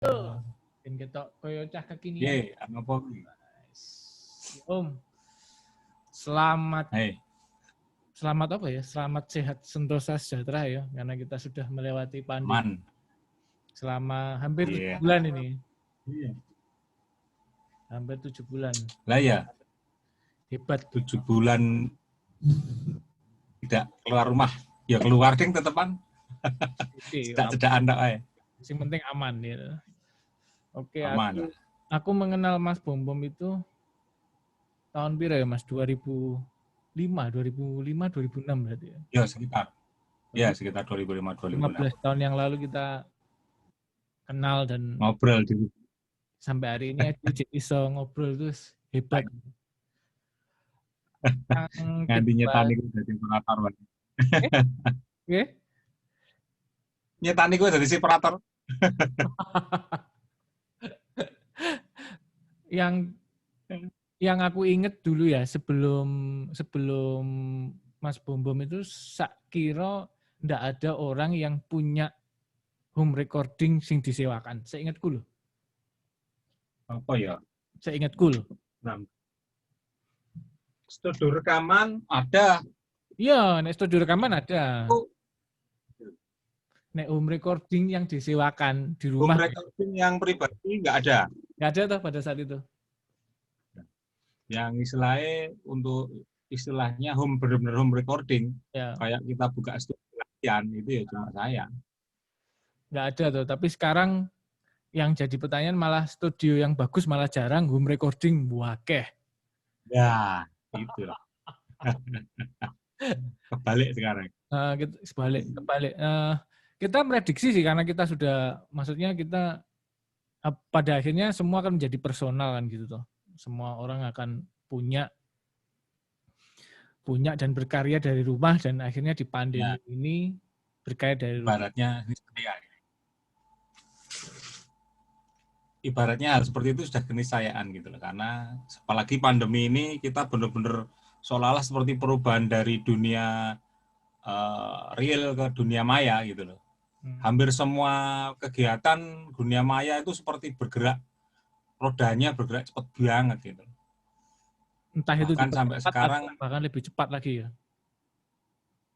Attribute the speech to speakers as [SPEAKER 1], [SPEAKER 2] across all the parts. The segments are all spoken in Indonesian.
[SPEAKER 1] Ben ketok koyo cah kekinian.
[SPEAKER 2] Ye, apa?
[SPEAKER 1] Om, selamat
[SPEAKER 2] Hei,
[SPEAKER 1] apa ya? Selamat sehat sentosa sejahtera ya, karena kita sudah melewati pandemi
[SPEAKER 2] aman.
[SPEAKER 1] selama hampir 7
[SPEAKER 2] Iya.
[SPEAKER 1] bulan ini.
[SPEAKER 2] Iya.
[SPEAKER 1] Hampir 7 bulan.
[SPEAKER 2] Lah ya,
[SPEAKER 1] Hebat.
[SPEAKER 2] 7 bulan tidak keluar rumah. Ya keluar ding tetepan. Cedak-cedakan tok ae.
[SPEAKER 1] Yang penting aman ya. Oke,
[SPEAKER 2] Aman.
[SPEAKER 1] aku mengenal Mas Bom itu tahun pira ya Mas? 2005, 2006 berarti ya.
[SPEAKER 2] Ya sekitar. Ya sekitar 2005 2006.
[SPEAKER 1] 15 tahun yang lalu kita kenal dan
[SPEAKER 2] Ngobrol di
[SPEAKER 1] sampai hari ini aja iso ngobrol terus hebat.
[SPEAKER 2] nganti nyetani ku dadi operator.
[SPEAKER 1] Oke.
[SPEAKER 2] Nyetani ku dadi operator.
[SPEAKER 1] Yang aku inget dulu ya sebelum Mas Bom itu sak kira ndak ada orang yang punya home recording sing disewakan. Seingatku loh.
[SPEAKER 2] Apa ya?
[SPEAKER 1] Seingatku loh.
[SPEAKER 2] Studio rekaman ada.
[SPEAKER 1] Iya, nek studio rekaman ada. Nek home recording yang disewakan di rumah.
[SPEAKER 2] Home recording yang pribadi nggak ada.
[SPEAKER 1] Nggak ada tuh pada saat itu.
[SPEAKER 2] Yang istilahnya home benar-benar home recording.
[SPEAKER 1] Ya.
[SPEAKER 2] Kayak kita buka studio latihan itu ya cuma saya.
[SPEAKER 1] Nggak ada tuh, tapi sekarang yang jadi pertanyaan malah studio yang bagus malah jarang, home recording buakeh.
[SPEAKER 2] Ya, itu lah. Kebalik sekarang.
[SPEAKER 1] Kebalik. Kita prediksi sih karena kita sudah, maksudnya kita pada akhirnya semua akan menjadi personal kan gitu tuh. Semua orang akan punya dan berkarya dari rumah dan akhirnya di pandemi ini berkarya dari rumah.
[SPEAKER 2] Ibaratnya hal seperti itu sudah keniscayaan gitu loh, karena apalagi pandemi ini kita benar-benar seolah-olah seperti perubahan dari dunia real ke dunia maya gitu loh. Hampir semua kegiatan dunia maya itu seperti bergerak, rodanya bergerak cepat banget gitu.
[SPEAKER 1] Entah itu
[SPEAKER 2] bahkan sampai sekarang
[SPEAKER 1] bahkan lebih cepat lagi ya.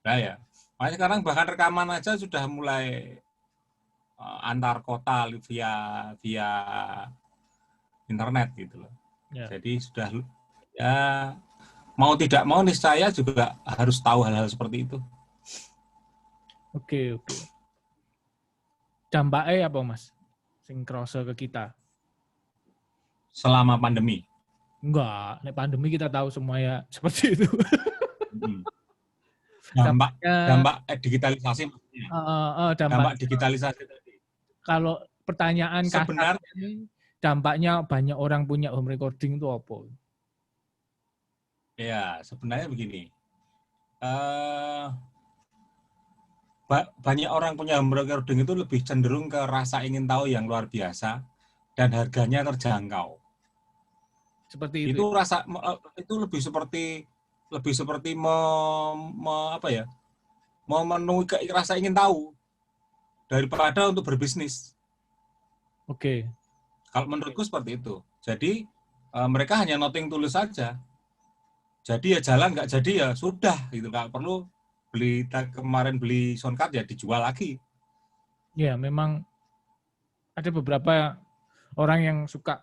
[SPEAKER 2] Nah ya, makanya sekarang bahkan rekaman aja sudah mulai antar kota via internet gitu loh. Ya. Jadi sudah ya mau tidak mau niscaya juga harus tahu hal-hal seperti itu.
[SPEAKER 1] Oke. Dampaknya apa Mas? Sing kroso ke kita.
[SPEAKER 2] Selama pandemi.
[SPEAKER 1] Enggak, nek pandemi kita tahu semua ya seperti itu.
[SPEAKER 2] Dampak digitalisasi maksudnya. Dampak digitalisasi tadi.
[SPEAKER 1] Kalau pertanyaan
[SPEAKER 2] sebenarnya
[SPEAKER 1] dampaknya banyak orang punya home recording itu apa?
[SPEAKER 2] Ya, sebenarnya begini. Banyak orang punya home recording itu lebih cenderung ke rasa ingin tahu yang luar biasa dan harganya terjangkau.
[SPEAKER 1] Seperti itu.
[SPEAKER 2] Itu rasa itu lebih seperti memenuhi rasa ingin tahu daripada untuk berbisnis.
[SPEAKER 1] Oke.
[SPEAKER 2] Kalau menurutku seperti itu. Jadi mereka hanya noting tulus saja. Jadi ya jalan, nggak jadi ya sudah gitu. Nggak perlu kemarin beli sound card ya dijual lagi.
[SPEAKER 1] Ya memang ada beberapa orang yang suka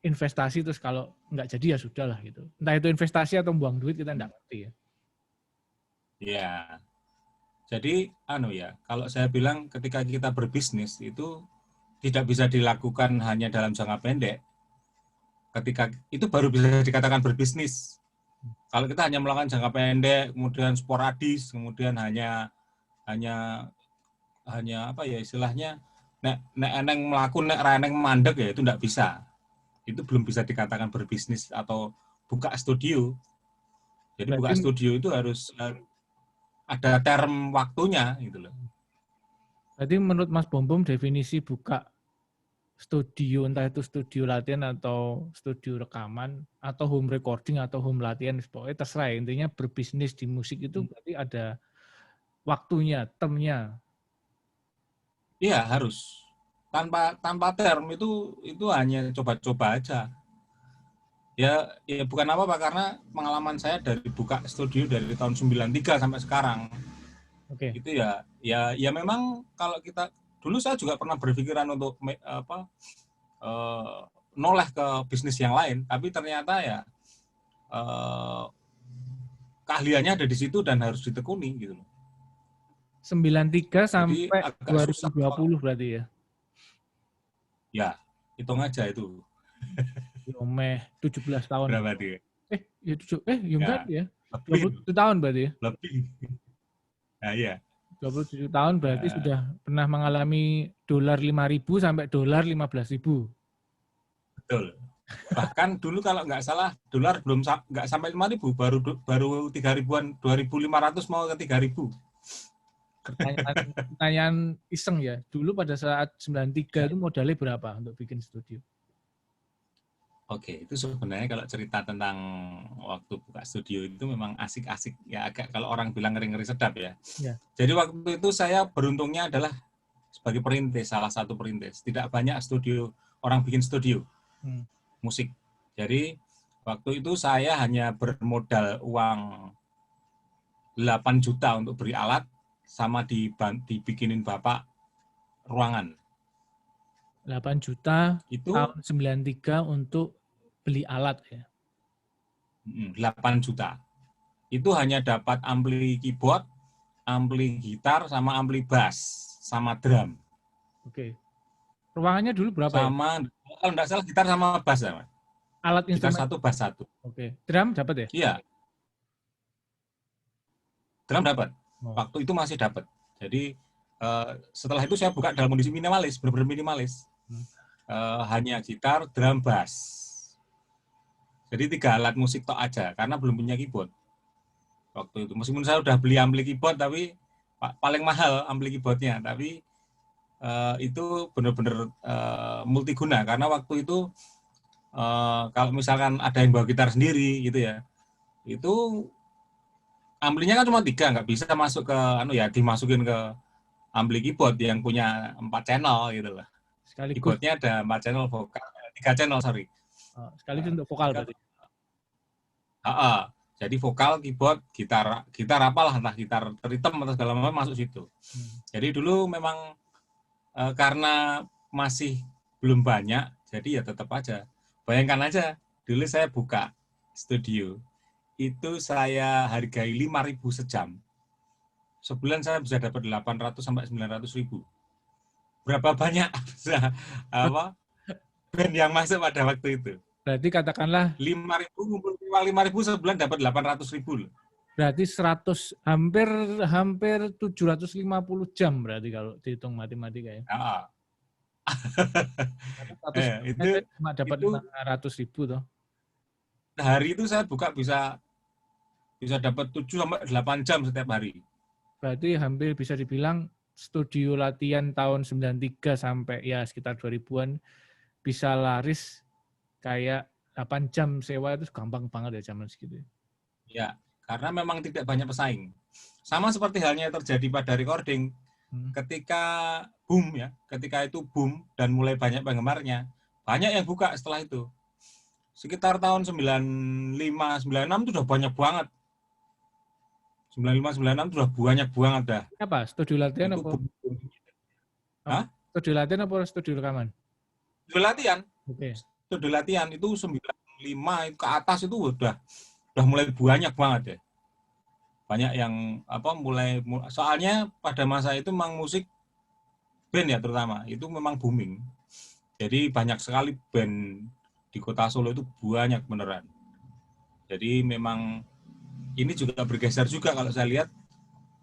[SPEAKER 1] investasi terus kalau nggak jadi ya sudah lah gitu. Entah itu investasi atau buang duit kita nggak ngerti ya.
[SPEAKER 2] Iya. Jadi kalau saya bilang ketika kita berbisnis itu tidak bisa dilakukan hanya dalam jangka pendek. Ketika itu baru bisa dikatakan berbisnis. Kalau kita hanya melakukan jangka pendek, kemudian sporadis, kemudian hanya apa ya istilahnya nek eneng melaku nek eneng mandek ya itu enggak bisa. Itu belum bisa dikatakan berbisnis atau buka studio. Jadi buka studio itu harus ada term waktunya gitu loh.
[SPEAKER 1] Berarti menurut Mas Bom definisi buka studio, entah itu studio latihan atau studio rekaman atau home recording atau home latihan, pokoknya terserah. Intinya berbisnis di musik itu berarti ada waktunya, termnya.
[SPEAKER 2] Iya harus. tanpa term itu hanya coba-coba aja. Ya bukan apa-apa karena pengalaman saya dari buka studio dari tahun 93 sampai sekarang.
[SPEAKER 1] Oke.
[SPEAKER 2] Itu ya memang kalau kita dulu saya juga pernah berpikiran untuk noleh ke bisnis yang lain, tapi ternyata ya keahliannya ada di situ dan harus ditekuni gitu loh.
[SPEAKER 1] 93
[SPEAKER 2] Jadi
[SPEAKER 1] sampai
[SPEAKER 2] agak susah.
[SPEAKER 1] 2020 berarti ya.
[SPEAKER 2] Ya, hitung aja itu.
[SPEAKER 1] Meh 17 tahun.
[SPEAKER 2] Berapa dia?
[SPEAKER 1] Enggak ya.
[SPEAKER 2] Lebih.
[SPEAKER 1] 27 tahun berarti ya.
[SPEAKER 2] Lebih. Nah, iya.
[SPEAKER 1] 27 tahun berarti sudah pernah mengalami dolar 5.000 sampai dolar 15.000.
[SPEAKER 2] Betul. Bahkan dulu kalau nggak salah dolar belum nggak sampai 5.000, baru 3.000-an, 2.500 mau ke 3.000.
[SPEAKER 1] Pertanyaan iseng ya. Dulu pada saat 93 itu modalnya berapa untuk bikin studio?
[SPEAKER 2] Oke, itu sebenarnya kalau cerita tentang waktu buka studio itu memang asik-asik ya, agak kalau orang bilang ngeri-ngeri sedap ya.
[SPEAKER 1] Ya.
[SPEAKER 2] Jadi waktu itu saya beruntungnya adalah sebagai perintis, salah satu perintis. Tidak banyak studio orang bikin studio musik. Jadi waktu itu saya hanya bermodal uang 8 juta untuk beli alat sama dibikinin bapak ruangan.
[SPEAKER 1] 8 juta
[SPEAKER 2] Itu
[SPEAKER 1] tahun 93 untuk beli alat ya.
[SPEAKER 2] 8 juta. Itu hanya dapat ampli keyboard, ampli gitar, sama ampli bass, sama drum.
[SPEAKER 1] Oke. Ruangannya dulu berapa
[SPEAKER 2] sama, ya? Kalau nggak salah gitar sama bass ya, Mas.
[SPEAKER 1] Alat
[SPEAKER 2] Gitar
[SPEAKER 1] instrumen.
[SPEAKER 2] 1, bass 1.
[SPEAKER 1] Oke. Drum dapat ya?
[SPEAKER 2] Iya. Drum dapat. Waktu itu masih dapat. Jadi setelah itu saya buka dalam kondisi minimalis, benar-benar minimalis. Hanya gitar, drum, bass. Jadi 3 alat musik tok aja, karena belum punya keyboard. Waktu itu, meskipun saya udah beli ampli keyboard, tapi paling mahal ampli keyboardnya, tapi itu benar-benar multiguna, karena waktu itu kalau misalkan ada yang bawa gitar sendiri gitu ya, itu amplinya kan cuma 3, nggak bisa masuk ke dimasukin ke ampli keyboard yang punya 4 channel gitu lah. Keyboardnya ada 4 channel vokal, 3 channel sorry.
[SPEAKER 1] Sekaligus untuk vokal berarti.
[SPEAKER 2] Jadi vokal, keyboard, gitar apalah, entah gitar rhythm atau segala macam masuk situ. Jadi dulu memang karena masih belum banyak, jadi ya tetap aja. Bayangkan aja, dulu saya buka studio, itu saya hargai 5.000 sejam. Sebulan saya bisa dapat 800 sampai 900.000. Berapa banyak band yang masuk pada waktu itu?
[SPEAKER 1] Berarti katakanlah
[SPEAKER 2] 5.000 sebulan dapat 800.000 loh.
[SPEAKER 1] Berarti hampir 750 jam berarti kalau dihitung matematika ya.
[SPEAKER 2] Itu
[SPEAKER 1] cuma dapat 500.000 toh.
[SPEAKER 2] Hari itu saya buka bisa dapat 7 sampai 8 jam setiap hari.
[SPEAKER 1] Berarti hampir bisa dibilang studio latihan tahun 93 sampai ya sekitar 2000-an bisa laris kayak 8 jam sewa itu gampang banget ya zaman segitu.
[SPEAKER 2] Ya, karena memang tidak banyak pesaing. Sama seperti halnya terjadi pada recording. Ketika itu boom dan mulai banyak penggemarnya, banyak yang buka setelah itu. Sekitar tahun 95, 96 itu udah banyak banget. 95, 96 itu udah banyak banget dah.
[SPEAKER 1] Apa? Studio latihan
[SPEAKER 2] itu
[SPEAKER 1] apa? Studio latihan apa studio rekaman?
[SPEAKER 2] Studio latihan.
[SPEAKER 1] Oke.
[SPEAKER 2] Studio latihan itu 95 ke atas itu udah mulai banyak banget ya. Banyak yang mulai, soalnya pada masa itu memang musik band ya terutama itu memang booming. Jadi banyak sekali band di kota Solo itu banyak beneran. Jadi memang ini juga bergeser juga kalau saya lihat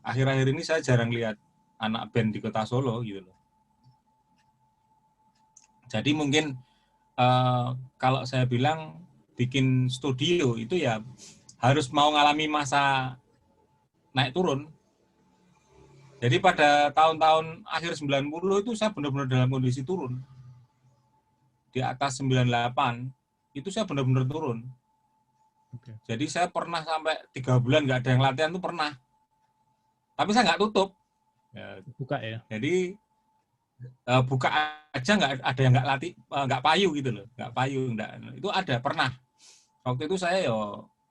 [SPEAKER 2] akhir-akhir ini saya jarang lihat anak band di kota Solo gitu loh. Jadi mungkin kalau saya bilang bikin studio itu ya harus mau ngalami masa naik turun. Jadi pada tahun-tahun akhir 90 itu saya benar-benar dalam kondisi turun. Di atas 98 itu saya benar-benar turun. Okay. Jadi saya pernah sampai 3 bulan nggak ada yang latihan itu pernah. Tapi saya nggak tutup.
[SPEAKER 1] Buka ya.
[SPEAKER 2] Jadi buka aja nggak ada yang nggak latih, nggak payu gitu loh, nggak payu, nggak, itu ada pernah. Waktu itu saya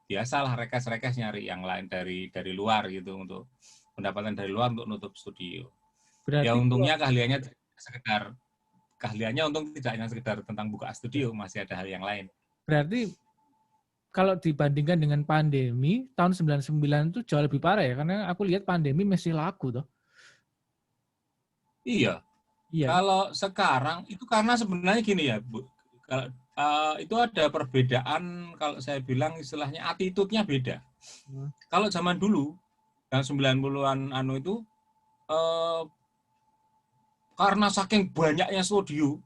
[SPEAKER 2] biasalah rekes nyari yang lain dari luar gitu, untuk pendapatan dari luar untuk nutup studio. Ya
[SPEAKER 1] Berarti
[SPEAKER 2] untungnya keahliannya untung tidak hanya sekedar tentang buka studio, masih ada hal yang lain.
[SPEAKER 1] berarti kalau dibandingkan dengan pandemi tahun 99 itu jauh lebih parah ya, karena aku lihat pandemi masih laku toh.
[SPEAKER 2] Iya,
[SPEAKER 1] Iya.
[SPEAKER 2] kalau sekarang itu karena sebenarnya gini ya, Bu. Kalau itu ada perbedaan, kalau saya bilang istilahnya attitude-nya beda. Kalau zaman dulu, yang 90-an itu, eh, karena saking banyaknya studio,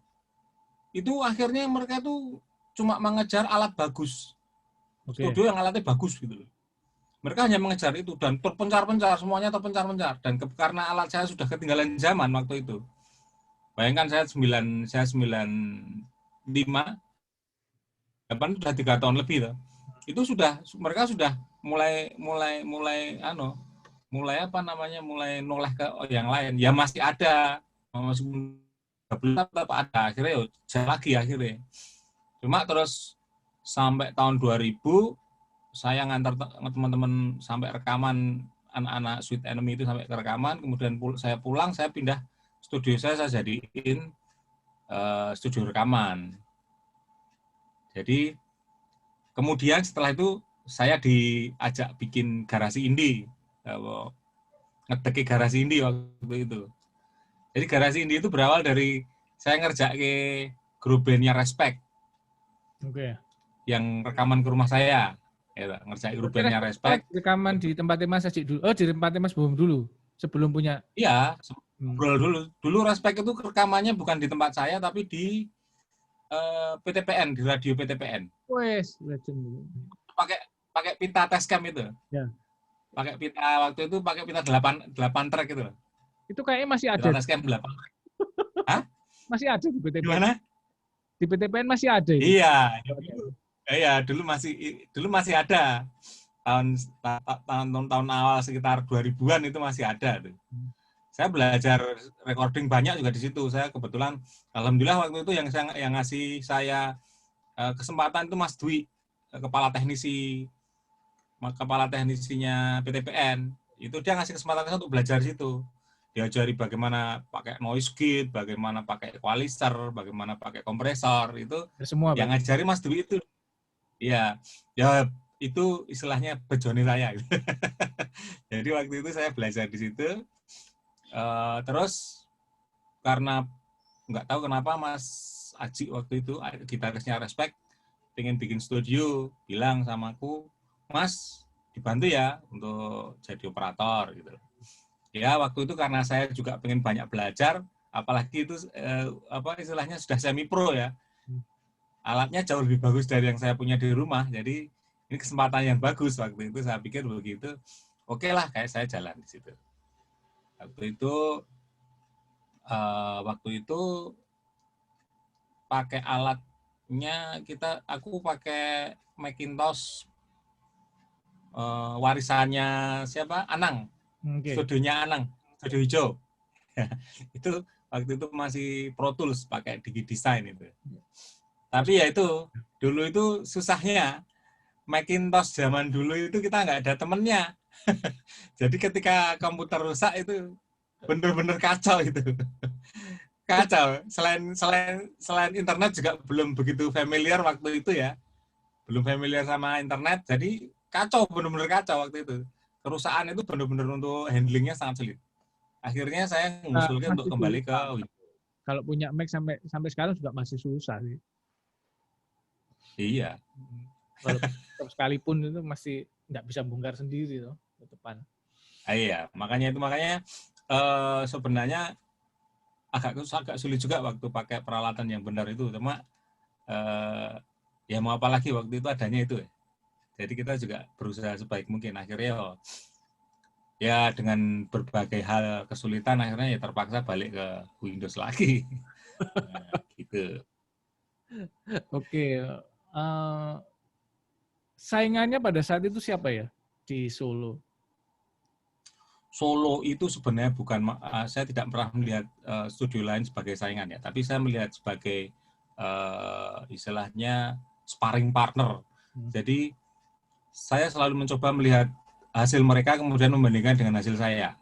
[SPEAKER 2] itu akhirnya mereka itu cuma mengejar alat bagus.
[SPEAKER 1] Oke.
[SPEAKER 2] Studio yang alatnya bagus gitu loh. Mereka hanya mengejar itu dan terpencar-pencar, semuanya terpencar-pencar. Dan karena alat saya sudah ketinggalan zaman waktu itu. Bayangkan saya 95, 8 sudah 3 tahun lebih tuh. Itu sudah mereka sudah mulai apa namanya, mulai noleh ke yang lain. Ya masih ada, masih tetap ada. Akhirnya ya jalan lagi akhirnya. Cuma terus sampai tahun 2000 saya ngantar teman-teman sampai rekaman, anak-anak Sweet Enemy itu sampai ke rekaman, kemudian saya pulang, saya pindah studio saya jadiin studio rekaman. Jadi kemudian setelah itu saya diajak bikin garasi indie, ngedeki garasi indie waktu itu. Jadi garasi indie itu berawal dari saya ngerjain grup bandnya Respect,
[SPEAKER 1] Oke.
[SPEAKER 2] yang rekaman ke rumah saya, ya, ngerjain grup
[SPEAKER 1] Berarti
[SPEAKER 2] bandnya Respect.
[SPEAKER 1] rekaman di tempatnya Mas Ajik dulu. Oh, di tempatnya Mas Bom dulu. Sebelum punya.
[SPEAKER 2] Iya,
[SPEAKER 1] Hmm.
[SPEAKER 2] ngobrol dulu. Dulu Respect itu rekamannya bukan di tempat saya, tapi di PTPN, di radio PTPN.
[SPEAKER 1] Wes, legend.
[SPEAKER 2] Pakai pakai pita Tascam itu.
[SPEAKER 1] Ya.
[SPEAKER 2] Pakai pita waktu itu pakai pita 8 track itu.
[SPEAKER 1] Itu kayaknya masih ada.
[SPEAKER 2] Pita Tascam 8. Hah?
[SPEAKER 1] Masih ada di PTPN.
[SPEAKER 2] Gimana?
[SPEAKER 1] Di PTPN masih ada itu.
[SPEAKER 2] Iya, dulu masih ada. Tahun awal sekitar 2000-an itu masih ada tuh. Saya belajar recording banyak juga di situ. Saya kebetulan alhamdulillah waktu itu yang ngasih saya kesempatan itu Mas Dwi, kepala teknisinya PTPN. Itu dia ngasih kesempatan saya untuk belajar di situ. Diajari bagaimana pakai noise gate, bagaimana pakai equalizer, bagaimana pakai kompresor, itu
[SPEAKER 1] Semua
[SPEAKER 2] yang
[SPEAKER 1] berarti.
[SPEAKER 2] ngajari Mas Dwi itu. Iya, ya itu istilahnya bejone saya. Jadi waktu itu saya belajar di situ. Terus karena nggak tahu kenapa Mas Aji waktu itu, gitarisnya Respect, pengen bikin studio, bilang sama aku, Mas dibantu ya untuk jadi operator gitu. Ya waktu itu karena saya juga pengen banyak belajar, apalagi itu istilahnya sudah semi pro ya, alatnya jauh lebih bagus dari yang saya punya di rumah, jadi ini kesempatan yang bagus. Waktu itu saya pikir begitu, oke lah, kayak saya jalan di situ. Waktu itu pakai alatnya aku pakai Macintosh, warisannya siapa, Anang,
[SPEAKER 1] Oke.
[SPEAKER 2] studionya Anang, studio hijau. Itu waktu itu masih Pro Tools, pakai DigiDesign itu. Tapi ya itu, dulu itu susahnya, Macintosh zaman dulu itu kita nggak ada temennya. Jadi ketika komputer rusak itu bener-bener kacau itu. Kacau. Selain internet juga belum begitu familiar waktu itu ya. Belum familiar sama internet, jadi kacau, bener-bener kacau waktu itu. Kerusakan itu bener-bener untuk handlingnya sangat sulit. Akhirnya saya mengusulkan untuk
[SPEAKER 1] Masih
[SPEAKER 2] kembali ke
[SPEAKER 1] susah. Kalau punya Mac sampai sekarang juga masih susah sih.
[SPEAKER 2] Iya.
[SPEAKER 1] Walaupun sekalipun itu masih nggak bisa bongkar sendiri loh ke depan.
[SPEAKER 2] Iya, makanya sebenarnya agak sulit juga waktu pakai peralatan yang benar itu. Cuma ya mau apa lagi, waktu itu adanya itu ya. Jadi kita juga berusaha sebaik mungkin. Akhirnya ya dengan berbagai hal kesulitan, akhirnya ya terpaksa balik ke Windows lagi. Nah, gitu.
[SPEAKER 1] Oke. Saingannya pada saat itu siapa ya di Solo?
[SPEAKER 2] Solo itu sebenarnya bukan, saya tidak pernah melihat studio lain sebagai saingan ya, tapi saya melihat sebagai istilahnya sparring partner. Jadi saya selalu mencoba melihat hasil mereka kemudian membandingkan dengan hasil saya.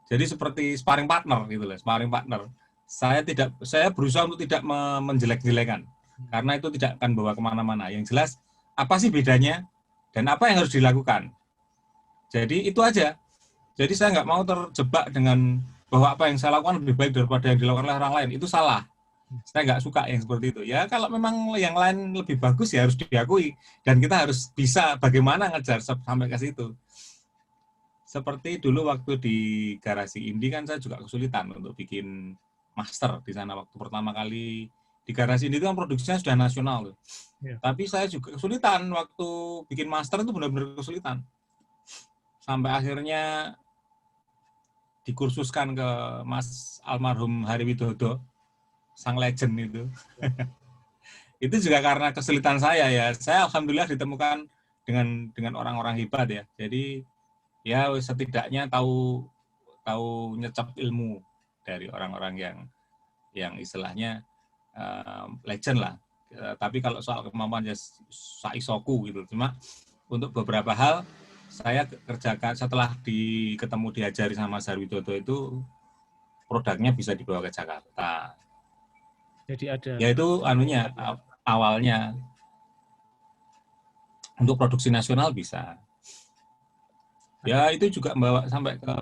[SPEAKER 2] Jadi seperti sparring partner gitu loh, sparring partner. Saya berusaha untuk tidak menjelek-jelekan, karena itu tidak akan bawa kemana-mana. Yang jelas apa sih bedanya dan apa yang harus dilakukan. Jadi itu aja. Jadi saya nggak mau terjebak dengan bahwa apa yang saya lakukan lebih baik daripada yang dilakukan oleh orang lain. Itu salah. Saya nggak suka yang seperti itu. Ya kalau memang yang lain lebih bagus ya harus diakui. Dan kita harus bisa bagaimana ngejar sampai ke situ. Seperti dulu waktu di garasi Indie kan saya juga kesulitan untuk bikin master di sana. Waktu pertama kali di garasi Indie itu kan produksinya sudah nasional. Yeah. Tapi saya juga kesulitan waktu bikin master itu benar-benar kesulitan. Sampai akhirnya dikursuskan ke Mas almarhum Hari Widodo, sang legend itu. Itu juga karena kesulitan saya ya. Saya alhamdulillah ditemukan dengan orang-orang hebat ya. Jadi ya setidaknya tahu nyecap ilmu dari orang-orang yang istilahnya legend lah. Tapi kalau soal kemampuan ya saisoku gitu. Cuma untuk beberapa hal saya kerjakan setelah ketemu diajari sama Mas Widodo itu produknya bisa dibawa ke Jakarta.
[SPEAKER 1] Jadi ada.
[SPEAKER 2] Ya itu awalnya untuk produksi nasional bisa. Ya itu juga membawa sampai ke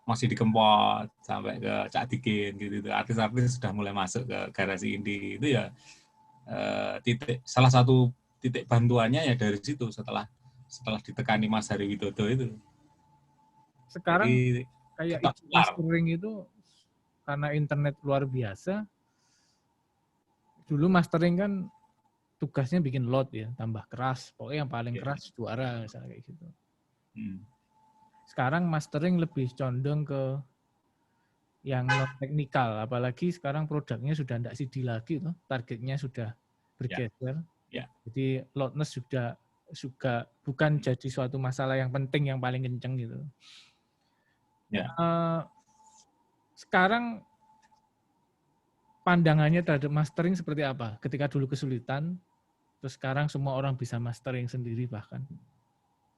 [SPEAKER 2] Masih di Kempot, sampai ke Cak Dikin gitu. Artis-artis sudah mulai masuk ke garasi Indie itu ya salah satu titik bantuannya ya dari situ setelah ditekani Mas Hari Widodo itu.
[SPEAKER 1] Sekarang jadi, kayak mastering itu karena internet luar biasa. Dulu mastering kan tugasnya bikin load ya, tambah keras. Pokoknya yang paling keras juara misalnya kayak gitu. Sekarang mastering lebih condong ke yang non teknikal, apalagi sekarang produknya sudah tidak CD lagi, tuh. Targetnya sudah bergeser. Jadi loudness juga bukan jadi suatu masalah yang penting yang paling kenceng gitu. Sekarang pandangannya terhadap mastering seperti apa? Ketika dulu kesulitan, terus sekarang semua orang bisa mastering sendiri bahkan.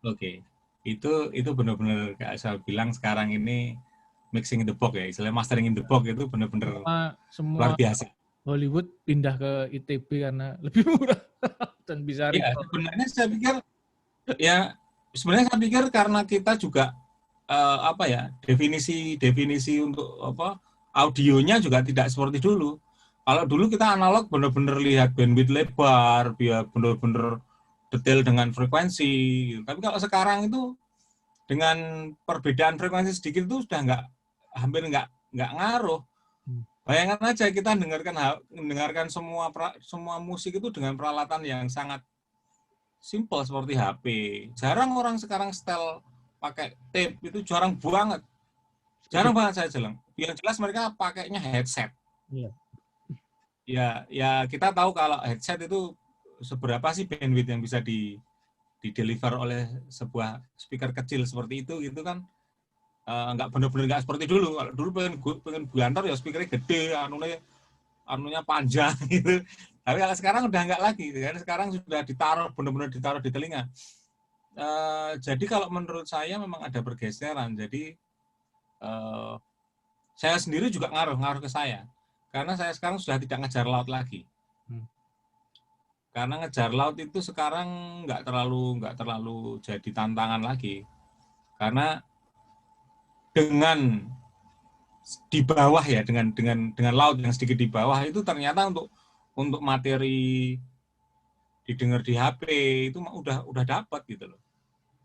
[SPEAKER 2] Oke, itu benar-benar kayak saya bilang sekarang ini mixing in the box ya, istilahnya mastering in the box itu benar-benar luar biasa.
[SPEAKER 1] Hollywood pindah ke ITB karena lebih murah dan bisa.
[SPEAKER 2] Ya, sebenarnya saya pikir karena kita juga definisi untuk audionya juga tidak seperti dulu. Kalau dulu kita analog benar-benar lihat bandwidth lebar, biar benar-benar detail dengan frekuensi. Tapi kalau sekarang itu dengan perbedaan frekuensi sedikit itu sudah hampir nggak ngaruh. Bayangkan aja kita dengarkan semua musik itu dengan peralatan yang sangat simple seperti HP. Jarang orang sekarang setel pakai tape, itu jarang banget. Jarang banget saya bilang. Yang jelas mereka pakainya headset. Ya kita tahu kalau headset itu seberapa sih bandwidth yang bisa di-deliver oleh sebuah speaker kecil seperti itu kan nggak benar-benar nggak seperti dulu. Kalau dulu pengen bulantar ya speakernya gede, anunya panjang gitu. Tapi kalau sekarang udah nggak lagi, kan sekarang sudah benar-benar ditaruh di telinga. Jadi kalau menurut saya memang ada pergeseran. Jadi saya sendiri juga ngaruh ke saya, karena saya sekarang sudah tidak ngejar laut lagi. Karena ngejar laut itu sekarang nggak terlalu jadi tantangan lagi, karena dengan di bawah ya dengan laut yang sedikit di bawah itu ternyata untuk materi didengar di HP itu udah dapat gitu loh,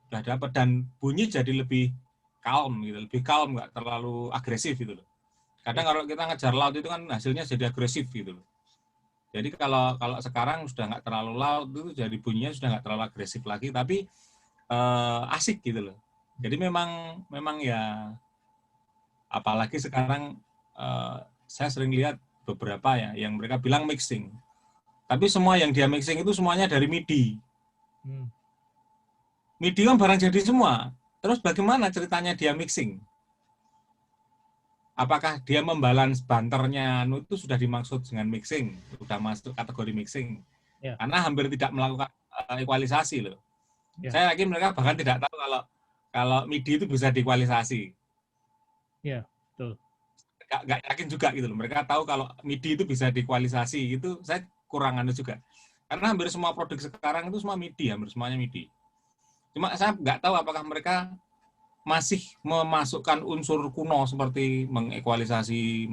[SPEAKER 2] udah dapat dan bunyi jadi lebih calm gitu, nggak terlalu agresif gitu loh. Kadang kalau kita ngejar laut itu kan hasilnya jadi agresif gitu loh. Jadi kalau sekarang sudah nggak terlalu laut itu jadi bunyinya sudah nggak terlalu agresif lagi, tapi asik gitu loh. Jadi memang ya, apalagi sekarang saya sering lihat beberapa ya yang mereka bilang mixing, tapi semua yang dia mixing itu semuanya dari MIDI. MIDI kan barang jadi semua, terus bagaimana ceritanya dia mixing? Apakah dia membalance banternya itu sudah dimaksud dengan mixing, sudah masuk kategori mixing?
[SPEAKER 1] Ya.
[SPEAKER 2] Karena hampir tidak melakukan ekualisasi loh.
[SPEAKER 1] Ya.
[SPEAKER 2] Saya yakin mereka bahkan tidak tahu kalau MIDI itu bisa dikualisasi.
[SPEAKER 1] Ya, betul.
[SPEAKER 2] Nggak yakin juga gitu loh. Mereka tahu kalau MIDI itu bisa dikualisasi, itu saya kurang anu juga. Karena hampir semua produk sekarang itu semua MIDI, hampir semuanya MIDI. Cuma saya nggak tahu apakah mereka masih memasukkan unsur kuno seperti mengekualisasi,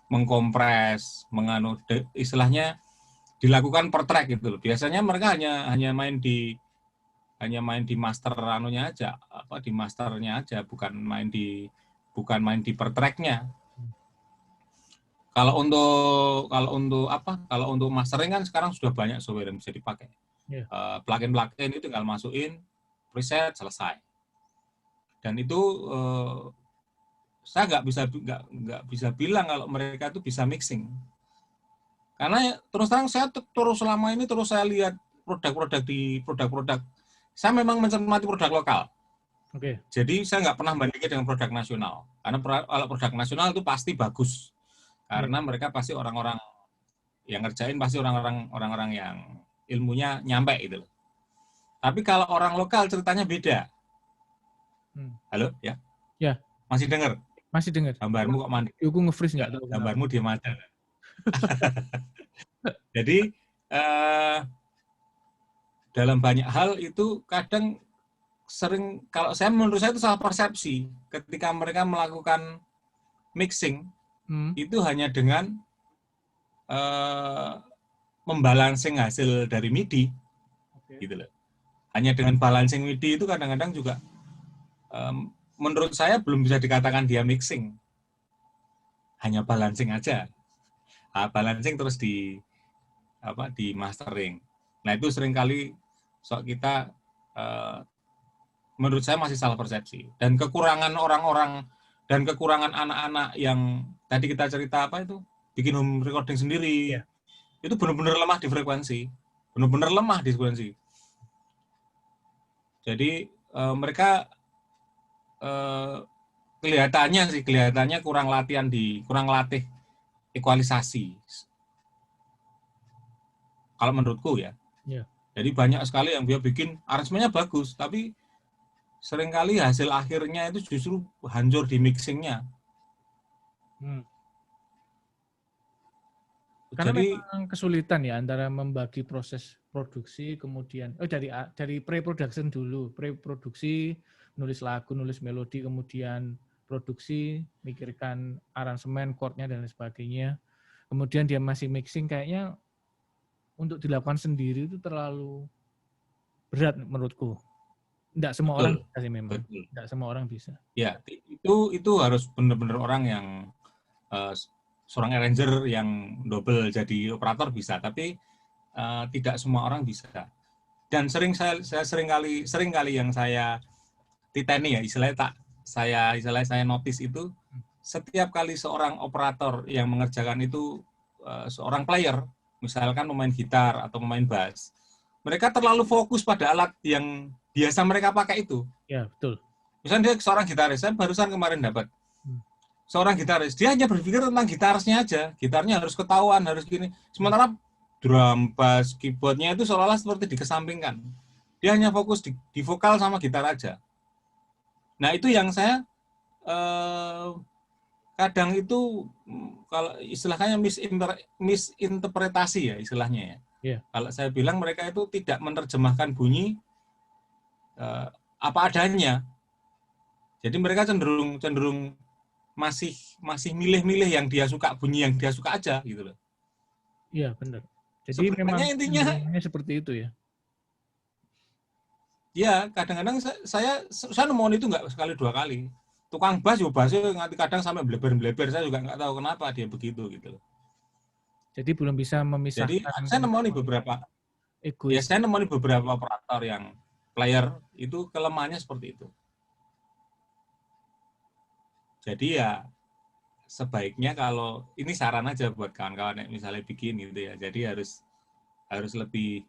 [SPEAKER 2] mengkompres, istilahnya dilakukan per track gitu loh. Biasanya mereka hanya main di master anunya aja, di masternya aja, bukan main di per tracknya. Kalau untuk mastering kan sekarang sudah banyak software yang bisa dipakai.
[SPEAKER 1] Yeah.
[SPEAKER 2] Plugin itu tinggal masukin preset, selesai. Dan itu saya nggak bisa bilang kalau mereka itu bisa mixing. Karena terus terang saya selama ini saya lihat produk saya memang mencermati produk lokal.
[SPEAKER 1] Okay.
[SPEAKER 2] Jadi saya nggak pernah bandingin dengan produk nasional. Karena kalau produk nasional itu pasti bagus. Karena mereka pasti orang-orang yang ngerjain pasti orang-orang yang ilmunya nyampe gitu. Tapi kalau orang lokal ceritanya beda. Halo, ya?
[SPEAKER 1] Ya.
[SPEAKER 2] Masih dengar?
[SPEAKER 1] Masih dengar.
[SPEAKER 2] Gambarmu kok mandi?
[SPEAKER 1] Aku nge-freeze nggak tahu.
[SPEAKER 2] Gambarmu diam aja. Jadi dalam banyak hal itu kadang sering, kalau menurut saya itu salah persepsi ketika mereka melakukan mixing itu hanya dengan membalancing hasil dari MIDI, gitu loh. Hanya dengan balancing MIDI itu kadang-kadang juga menurut saya belum bisa dikatakan dia mixing, hanya balancing aja. Balancing terus di mastering. Nah itu seringkali kita menurut saya masih salah persepsi, dan kekurangan orang-orang dan kekurangan anak-anak yang tadi kita cerita bikin home recording sendiri, itu benar-benar lemah di frekuensi, Jadi mereka kelihatannya kurang latih ekualisasi. Kalau menurutku ya. Jadi banyak sekali yang dia bikin aransemennya bagus, tapi seringkali hasil akhirnya itu justru hancur di mixingnya.
[SPEAKER 1] Karena jadi, memang kesulitan ya antara membagi proses produksi, kemudian dari pre-production dulu, pre-produksi, nulis lagu, nulis melodi, kemudian produksi, mikirkan aransemen, chordnya dan lain sebagainya. Kemudian dia masih mixing, kayaknya untuk dilakukan sendiri itu terlalu berat menurutku. Tidak semua orang bisa sih memang. Tidak semua orang bisa.
[SPEAKER 2] Ya, itu harus benar-benar orang yang seorang arranger yang double jadi operator bisa, tapi tidak semua orang bisa. Dan sering kali yang saya titeni ya, istilahnya saya notice itu, setiap kali seorang operator yang mengerjakan itu seorang player, misalkan pemain gitar atau pemain bass, mereka terlalu fokus pada alat yang biasa mereka pakai itu.
[SPEAKER 1] Ya, betul.
[SPEAKER 2] Misalnya dia seorang gitaris, saya barusan kemarin dapat seorang gitaris, dia hanya berpikir tentang gitarnya aja, gitarnya harus ketahuan, harus gini. Sementara drum, bass, keyboardnya itu seolah-olah seperti dikesampingkan. Dia hanya fokus di vokal sama gitar aja. Nah itu yang saya kadang itu kalau istilahnya misinterpretasi ya istilahnya ya.
[SPEAKER 1] Yeah.
[SPEAKER 2] Kalau saya bilang mereka itu tidak menerjemahkan bunyi apa adanya. Jadi mereka cenderung masih milih-milih yang dia suka, bunyi yang dia suka aja gitu loh.
[SPEAKER 1] Iya, benar. Jadi memang
[SPEAKER 2] intinya
[SPEAKER 1] seperti itu ya.
[SPEAKER 2] Ya, kadang-kadang saya nemuin itu nggak sekali dua kali. Tukang bass nganti kadang sampai bleber-bleber, saya juga nggak tahu kenapa dia begitu gitu loh.
[SPEAKER 1] Jadi belum bisa memisahkan.
[SPEAKER 2] Jadi saya nemuin beberapa egois. Ya, saya nemuin beberapa operator yang player itu kelemahannya seperti itu. Jadi ya sebaiknya kalau ini saran aja buat kawan-kawan yang misalnya bikin gitu ya. Jadi harus lebih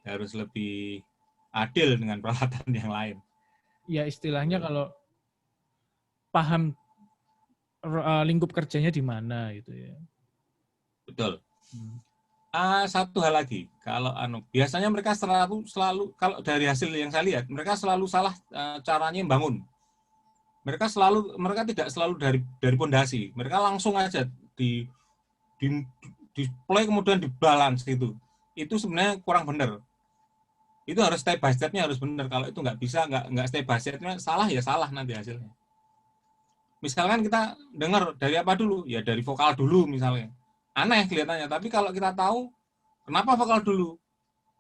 [SPEAKER 2] adil dengan peralatan yang lain.
[SPEAKER 1] Ya istilahnya kalau paham lingkup kerjanya di mana gitu ya.
[SPEAKER 2] Betul. Satu hal lagi, kalau biasanya mereka selalu kalau dari hasil yang saya lihat, mereka selalu salah caranya membangun. Mereka tidak selalu dari pondasi. Mereka langsung aja di play kemudian dibalance gitu. Itu sebenarnya kurang benar. Itu harus step by step-nya harus benar. Kalau itu nggak bisa, nggak step by step-nya salah ya salah nanti hasilnya. Misalkan kita dengar dari apa dulu? Ya dari vokal dulu misalnya. Aneh kelihatannya, tapi kalau kita tahu kenapa vokal dulu,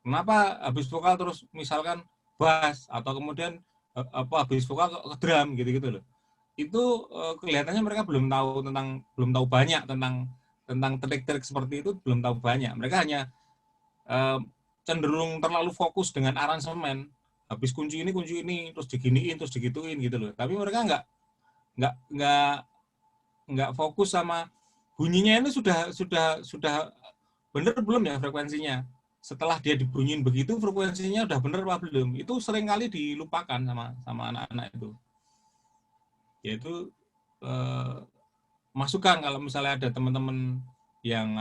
[SPEAKER 2] kenapa habis vokal terus misalkan bass atau kemudian habis vokal ke drum gitu-gitu loh. Itu kelihatannya mereka belum tahu banyak tentang trik-trik seperti itu, belum tahu banyak. Mereka hanya cenderung terlalu fokus dengan aransemen. Habis kunci ini terus diginiin terus digituin gitu loh. Tapi mereka nggak fokus sama bunyinya ini sudah benar belum ya frekuensinya. Setelah dia dibunyiin begitu frekuensinya udah benar apa belum? Itu seringkali dilupakan sama anak-anak itu. Yaitu masukan kalau misalnya ada teman-teman yang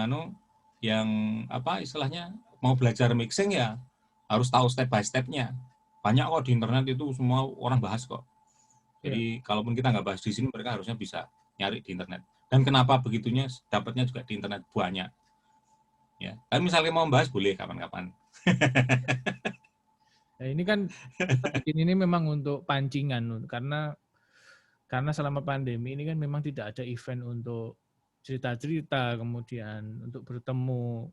[SPEAKER 2] istilahnya mau belajar mixing ya harus tahu step by step-nya. Banyak kok di internet itu semua orang bahas kok. Jadi kalaupun kita nggak bahas di sini, mereka harusnya bisa nyari di internet. Dan kenapa begitunya, dapatnya juga di internet banyak. Ya, tapi misalnya mau bahas boleh kapan-kapan.
[SPEAKER 1] Nah, ini kan kita bikin ini memang untuk pancingan, karena selama pandemi ini kan memang tidak ada event untuk cerita-cerita, kemudian untuk bertemu,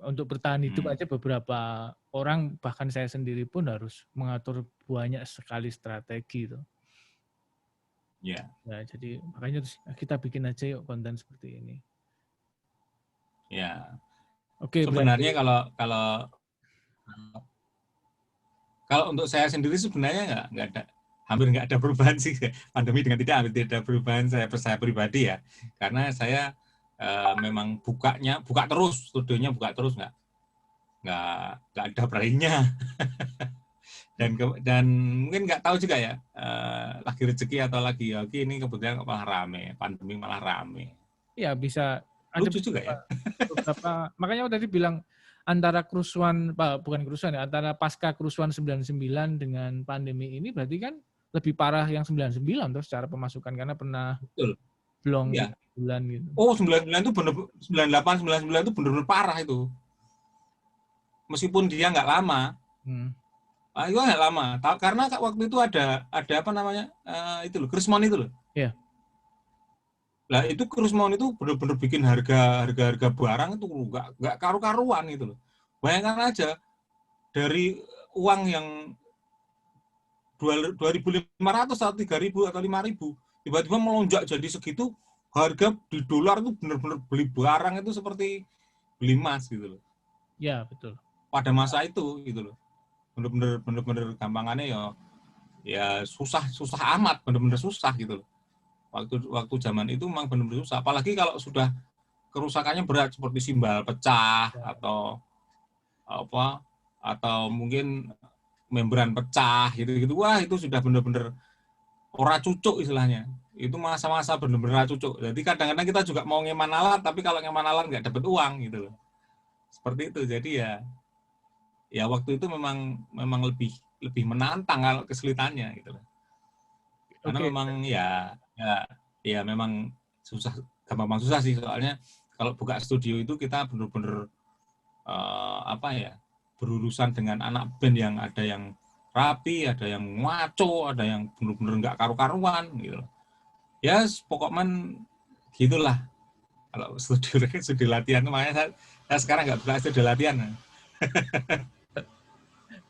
[SPEAKER 1] untuk bertahan hidup aja beberapa orang, bahkan saya sendiri pun harus mengatur banyak sekali strategi itu.
[SPEAKER 2] Ya.
[SPEAKER 1] Nah, jadi makanya kita bikin aja yuk konten seperti ini.
[SPEAKER 2] Ya.
[SPEAKER 1] Oke,
[SPEAKER 2] sebenarnya
[SPEAKER 1] berarti,
[SPEAKER 2] kalau untuk saya sendiri sebenarnya hampir nggak ada perubahan sih pandemi dengan hampir tidak ada perubahan saya pribadi ya, karena saya memang buka terus studionya nggak ada berhentinya. dan mungkin nggak tahu juga ya lagi rezeki atau lagi ini kebetulan malah rame, pandemi malah rame.
[SPEAKER 1] Ya bisa
[SPEAKER 2] lucu juga ya.
[SPEAKER 1] Beberapa, makanya tadi bilang antara antara pasca kerusuhan 99 dengan pandemi ini berarti kan lebih parah yang 99 terus secara pemasukan, karena pernah blong
[SPEAKER 2] ya.
[SPEAKER 1] 3 bulan gitu.
[SPEAKER 2] Oh, 99 itu benar 98 99 itu benar-benar parah itu. Meskipun dia nggak lama. Itu nggak lama. Karena waktu itu ada apa namanya? Itu loh, Krismon itu loh.
[SPEAKER 1] Iya.
[SPEAKER 2] Lah itu Krismon itu benar-benar bikin harga barang itu nggak karu-karuan gitu loh. Bayangkan aja dari uang yang 2.500 atau 3.000 atau 5.000 tiba-tiba melonjak jadi segitu, harga di dolar itu benar-benar beli barang itu seperti beli emas gitu loh.
[SPEAKER 1] Ya, betul.
[SPEAKER 2] Pada masa itu gitu loh. Benar-benar gampangannya ya susah amat, benar-benar susah gitu loh. Waktu zaman itu memang benar-benar susah, apalagi kalau sudah kerusakannya berat seperti simbal pecah atau mungkin membran pecah gitu-gitu. Wah, itu sudah benar-benar ora cucuk istilahnya. Itu masa-masa benar-benar cucuk. Jadi kadang-kadang kita juga mau ngeman alat, tapi kalau ngeman alat nggak dapat uang gitu loh. Seperti itu. Jadi ya waktu itu memang lebih menantang kalau kesulitannya gitu loh. Karena memang ya memang gampang susah sih, soalnya kalau buka studio itu kita benar-benar berurusan dengan anak band yang ada yang rapi, ada yang ngaco, ada yang benar-benar nggak karu-karuan gitu. Ya pokoknya gitulah. Kalau studio latihan, makanya saya sekarang nggak buka studio latihan.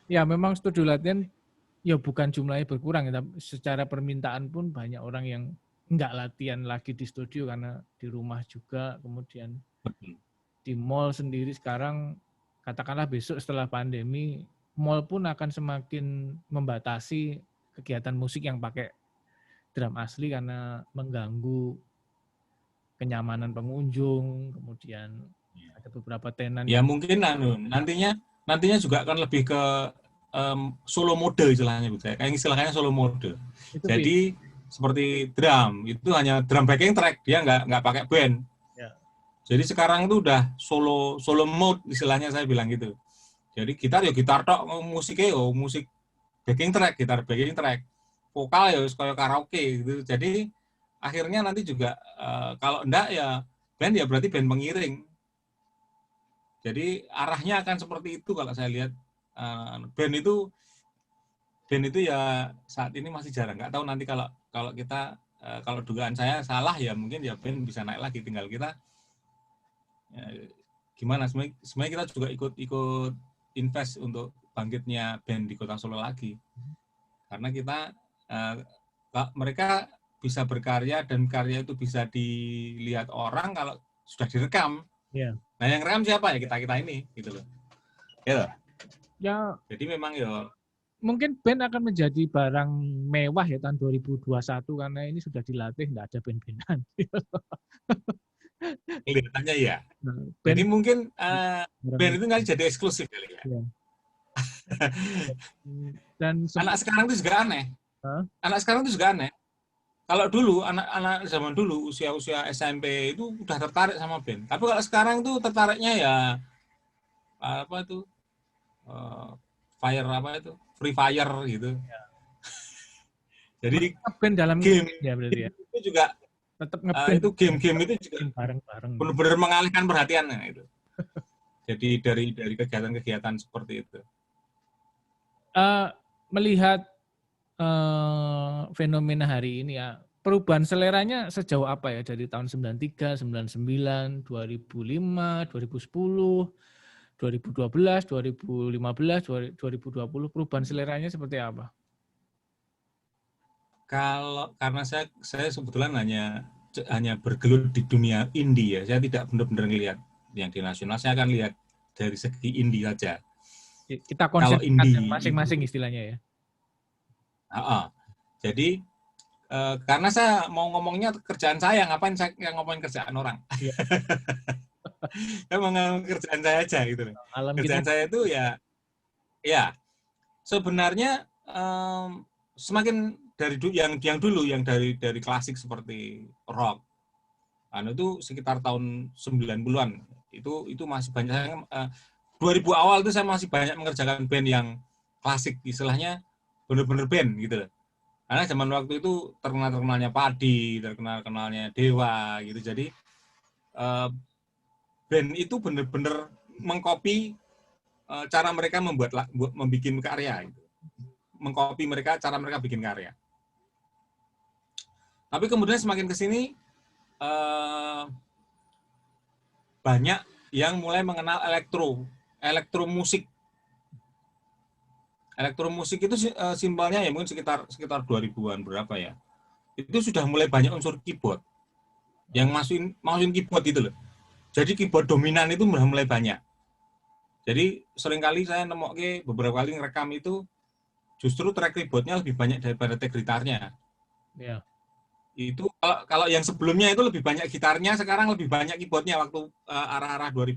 [SPEAKER 1] Ya memang studio latihan ya bukan jumlahnya berkurang, tapi secara permintaan pun banyak orang yang nggak latihan lagi di studio karena di rumah juga, kemudian di mall sendiri sekarang, katakanlah besok setelah pandemi, mall pun akan semakin membatasi kegiatan musik yang pakai drum asli karena mengganggu kenyamanan pengunjung, kemudian ada beberapa tenan
[SPEAKER 2] ya mungkin nantinya juga akan lebih ke solo mode istilahnya, kayak istilahnya solo mode. Jadi seperti drum itu hanya drum backing track, dia nggak pakai band.
[SPEAKER 1] Ya.
[SPEAKER 2] Jadi sekarang itu udah solo mode istilahnya, saya bilang gitu. Jadi gitar ya gitar tok, musiknya ya musik backing track, gitar backing track, vokal ya kayak karaoke gitu. Jadi akhirnya nanti juga kalau enggak ya band ya berarti band pengiring. Jadi arahnya akan seperti itu kalau saya lihat. Band itu ya saat ini masih jarang. Nggak tahu nanti kalau kita kalau dugaan saya salah ya mungkin ya band bisa naik lagi. Tinggal kita ya, gimana. Sebenarnya kita juga ikut invest untuk bangkitnya band di Kota Solo lagi. Karena kita mereka bisa berkarya dan karya itu bisa dilihat orang kalau sudah direkam.
[SPEAKER 1] Ya.
[SPEAKER 2] Nah yang rekam siapa ya kita ini gitu loh. Gitu.
[SPEAKER 1] Ya.
[SPEAKER 2] Jadi memang ya
[SPEAKER 1] mungkin band akan menjadi barang mewah ya tahun 2021 karena ini sudah dilatih, nggak ada band-bandan.
[SPEAKER 2] kelihatannya ya.
[SPEAKER 1] Nah,
[SPEAKER 2] Jadi
[SPEAKER 1] band,
[SPEAKER 2] mungkin band itu nggak jadi eksklusif kali ya.
[SPEAKER 1] ya. Dan
[SPEAKER 2] anak sekarang itu juga aneh. Anak sekarang itu juga aneh. Kalau dulu anak-anak zaman dulu usia SMP itu udah tertarik sama band. Tapi kalau sekarang tuh tertariknya ya apa itu Free Fire gitu. Ya. Jadi
[SPEAKER 1] band dalam
[SPEAKER 2] game
[SPEAKER 1] ya berarti ya.
[SPEAKER 2] Itu juga
[SPEAKER 1] tetap
[SPEAKER 2] itu game itu juga
[SPEAKER 1] bareng-bareng.
[SPEAKER 2] Benar-benar mengalihkan perhatian itu. Jadi dari kegiatan-kegiatan seperti itu.
[SPEAKER 1] Melihat fenomena hari ini ya, perubahan seleranya sejauh apa ya dari tahun 93, 99, 2005, 2010, 2012, 2015, 2020, perubahan seleranya seperti apa?
[SPEAKER 2] Karena saya sebetulnya hanya bergelut di dunia indie ya, saya tidak benar-benar ngelihat yang di nasional, saya akan lihat dari segi indie saja.
[SPEAKER 1] Kita konsentrasi masing-masing istilahnya ya.
[SPEAKER 2] Jadi karena saya mau ngomongnya kerjaan saya, ngapain saya ngomongin kerjaan orang? Ya. Saya mau ngomongin kerjaan saya aja gitu. Kerjaan saya itu ya sebenarnya semakin dari yang dulu yang dari klasik seperti rock, itu sekitar tahun 90-an itu masih banyak. 2000 awal itu saya masih banyak mengerjakan band yang klasik, istilahnya bener-bener band gitu loh. Karena zaman waktu itu terkenalnya Padi, terkenalnya Dewa gitu. Jadi band itu bener-bener mengcopy cara mereka membuat karya gitu. Mengcopy cara mereka bikin karya. Tapi kemudian semakin kesini banyak yang mulai mengenal elektromusik. Elektromusik itu simbolnya ya mungkin sekitar 2000-an berapa ya. Itu sudah mulai banyak unsur keyboard. Yang masukin keyboard gitu loh. Jadi keyboard dominan itu sudah mulai banyak. Jadi seringkali saya beberapa kali ngerekam itu justru track keyboardnya lebih banyak daripada track gitarnya.
[SPEAKER 1] Ya.
[SPEAKER 2] Itu kalau yang sebelumnya itu lebih banyak gitarnya, sekarang lebih banyak keyboardnya waktu arah-arah 2000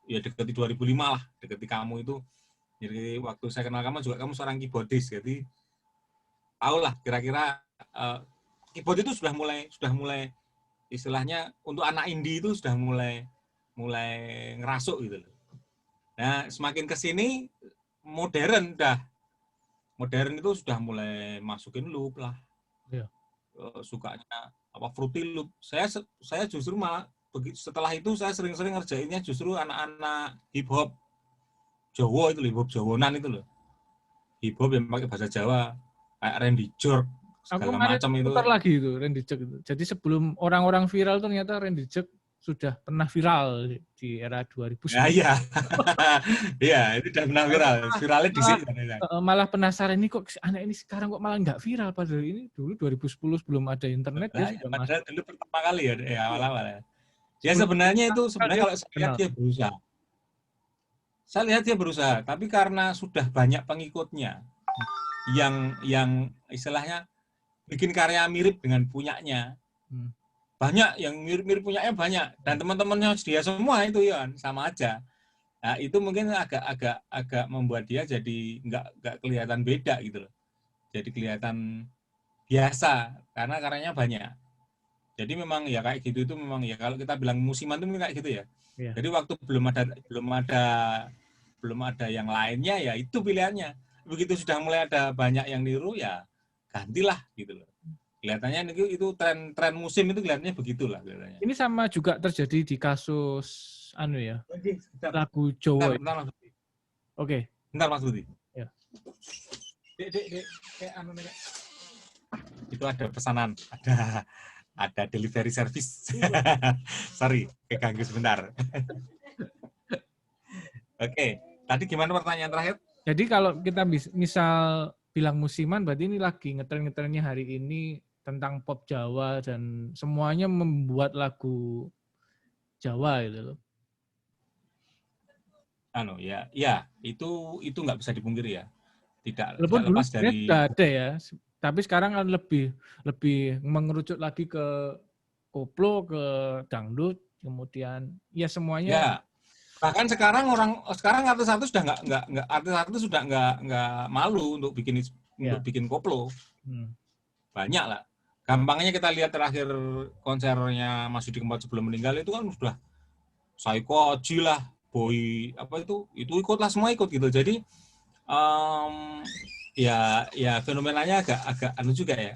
[SPEAKER 2] ya dekati 2005 lah, dekati kamu itu. Jadi waktu saya kenal kamu juga kamu seorang keyboardis, jadi tahulah kira-kira keyboard itu sudah mulai istilahnya untuk anak indie itu sudah mulai ngerasuk gitu loh. Nah semakin kesini modern itu sudah mulai masukin loop lah.
[SPEAKER 1] Ya.
[SPEAKER 2] Sukanya Fruity Loop. Saya justru malah setelah itu saya sering-sering ngerjainnya justru anak-anak hip hop Jawa itu, hip hop Jawonan itu loh. Hip hop yang pakai bahasa Jawa kayak Randy Jork segala macam itu.
[SPEAKER 1] Putar lagi itu Randy Jork itu. Jadi sebelum orang-orang viral ternyata Randy Jork sudah pernah viral di era 2010.
[SPEAKER 2] Iya. Iya, itu sudah pernah viral. Viralnya di sini.
[SPEAKER 1] Malah penasaran ini kok anak ini sekarang kok malah nggak viral, padahal ini dulu 2010 sebelum ada internet dia sudah
[SPEAKER 2] padahal dulu pertama kali ya awal-awal ya. Ya sebenarnya kalau saya lihat dia berusaha. Saya lihat dia berusaha, tapi karena sudah banyak pengikutnya yang istilahnya bikin karya mirip dengan punyanya. Banyak yang mirip-mirip punyanya banyak, dan teman-temannya dia semua itu ya sama aja. Nah, itu mungkin agak membuat dia jadi nggak kelihatan beda gitu loh. Jadi kelihatan biasa karena karyanya banyak. Jadi memang ya kayak gitu itu memang ya kalau kita bilang musiman itu kayak gitu ya.
[SPEAKER 1] Iya.
[SPEAKER 2] Jadi waktu belum ada yang lainnya ya itu pilihannya. Begitu sudah mulai ada banyak yang niru ya gantilah gitu loh. Kelihatannya itu tren musim itu kelihatannya begitulah kelihatannya.
[SPEAKER 1] Ini sama juga terjadi di kasus ya, lagu Jawa.
[SPEAKER 2] Bentar Mas Budi.
[SPEAKER 1] Oke.
[SPEAKER 2] Bentar Mas Budi.
[SPEAKER 1] Ya.
[SPEAKER 2] Dek, itu ada pesanan, ada delivery service. Sorry, keganggu sebentar. Oke, tadi gimana pertanyaan terakhir?
[SPEAKER 1] Jadi kalau kita misal bilang musiman, berarti ini lagi ngetren-ngetrennya hari ini tentang pop Jawa dan semuanya membuat lagu Jawa gitu loh.
[SPEAKER 2] Ya, itu nggak bisa dipungkiri ya. Tidak
[SPEAKER 1] Walaupun dulu
[SPEAKER 2] lepas dari
[SPEAKER 1] sudah ada ya, tapi sekarang kan lebih mengerucut lagi ke koplo, ke dangdut, kemudian ya semuanya.
[SPEAKER 2] ya. Bahkan sekarang artis-artis sudah nggak malu untuk bikin koplo. Banyak lah. Gampangnya kita lihat terakhir konsernya Mas Yudi Kempot sebelum meninggal itu kan sudah Saiko Oji lah, Boy apa itu ikutlah semua ikut gitu. Jadi ya fenomenanya agak juga ya,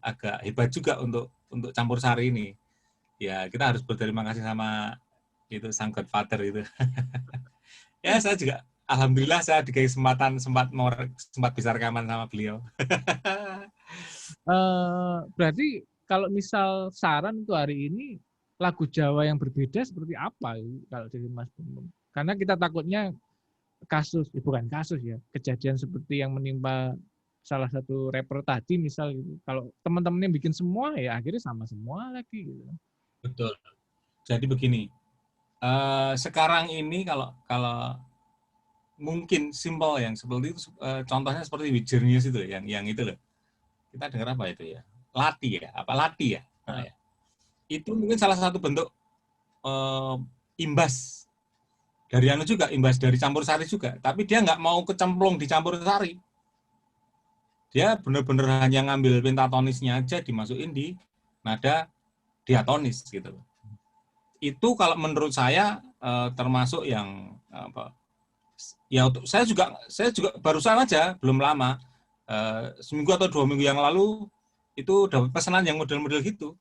[SPEAKER 2] agak hebat juga untuk campur sari ini. Ya kita harus berterima kasih sama itu sang Godfather itu. Ya saya juga alhamdulillah saya dikasih sempat bisa rekaman sama beliau.
[SPEAKER 1] Berarti kalau misal saran untuk hari ini lagu Jawa yang berbeda seperti apa kalau dari Mas Bambang? Karena kita takutnya bukan kasus ya, kejadian seperti yang menimpa salah satu rapper tadi misal gitu. Kalau teman-temannya bikin semua ya akhirnya sama semua lagi gitu.
[SPEAKER 2] Betul. Jadi begini, sekarang ini kalau mungkin simpel yang seperti itu, contohnya seperti Wijenius itu yang itu loh. Kita dengar apa itu ya? Lati ya? Nah, ya. Itu mungkin salah satu bentuk imbas dari campur sari juga. Tapi dia nggak mau kecemplung di campur sari. Dia benar-benar hanya ngambil pentatonisnya aja dimasukin di nada diatonis gitu. Itu kalau menurut saya termasuk yang apa? Ya saya juga barusan aja belum lama seminggu atau 2 minggu yang lalu itu dapat pesanan yang model-model gitu,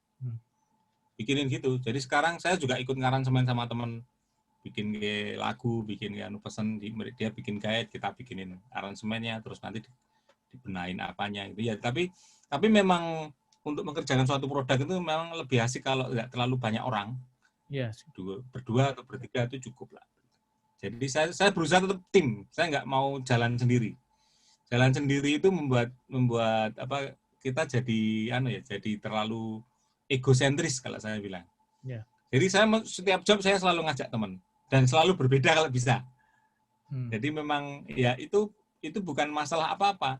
[SPEAKER 2] bikinin gitu. Jadi sekarang saya juga ikut ngaransemen sama teman, bikin lagu, bikin pesen dia bikin guide, kita bikinin aransemennya, terus nanti dibenahin apanya gitu ya. Tapi memang untuk mengerjakan suatu produk itu memang lebih asik kalau tidak terlalu banyak orang.
[SPEAKER 1] Yes.
[SPEAKER 2] Berdua atau bertiga itu cukup lah. Jadi saya berusaha tetap tim, saya nggak mau jalan sendiri. Jalan sendiri itu membuat apa kita jadi jadi terlalu egosentris kalau saya bilang.
[SPEAKER 1] Yeah.
[SPEAKER 2] Jadi setiap job saya selalu ngajak teman dan selalu berbeda kalau bisa. Jadi memang ya itu bukan masalah apa-apa.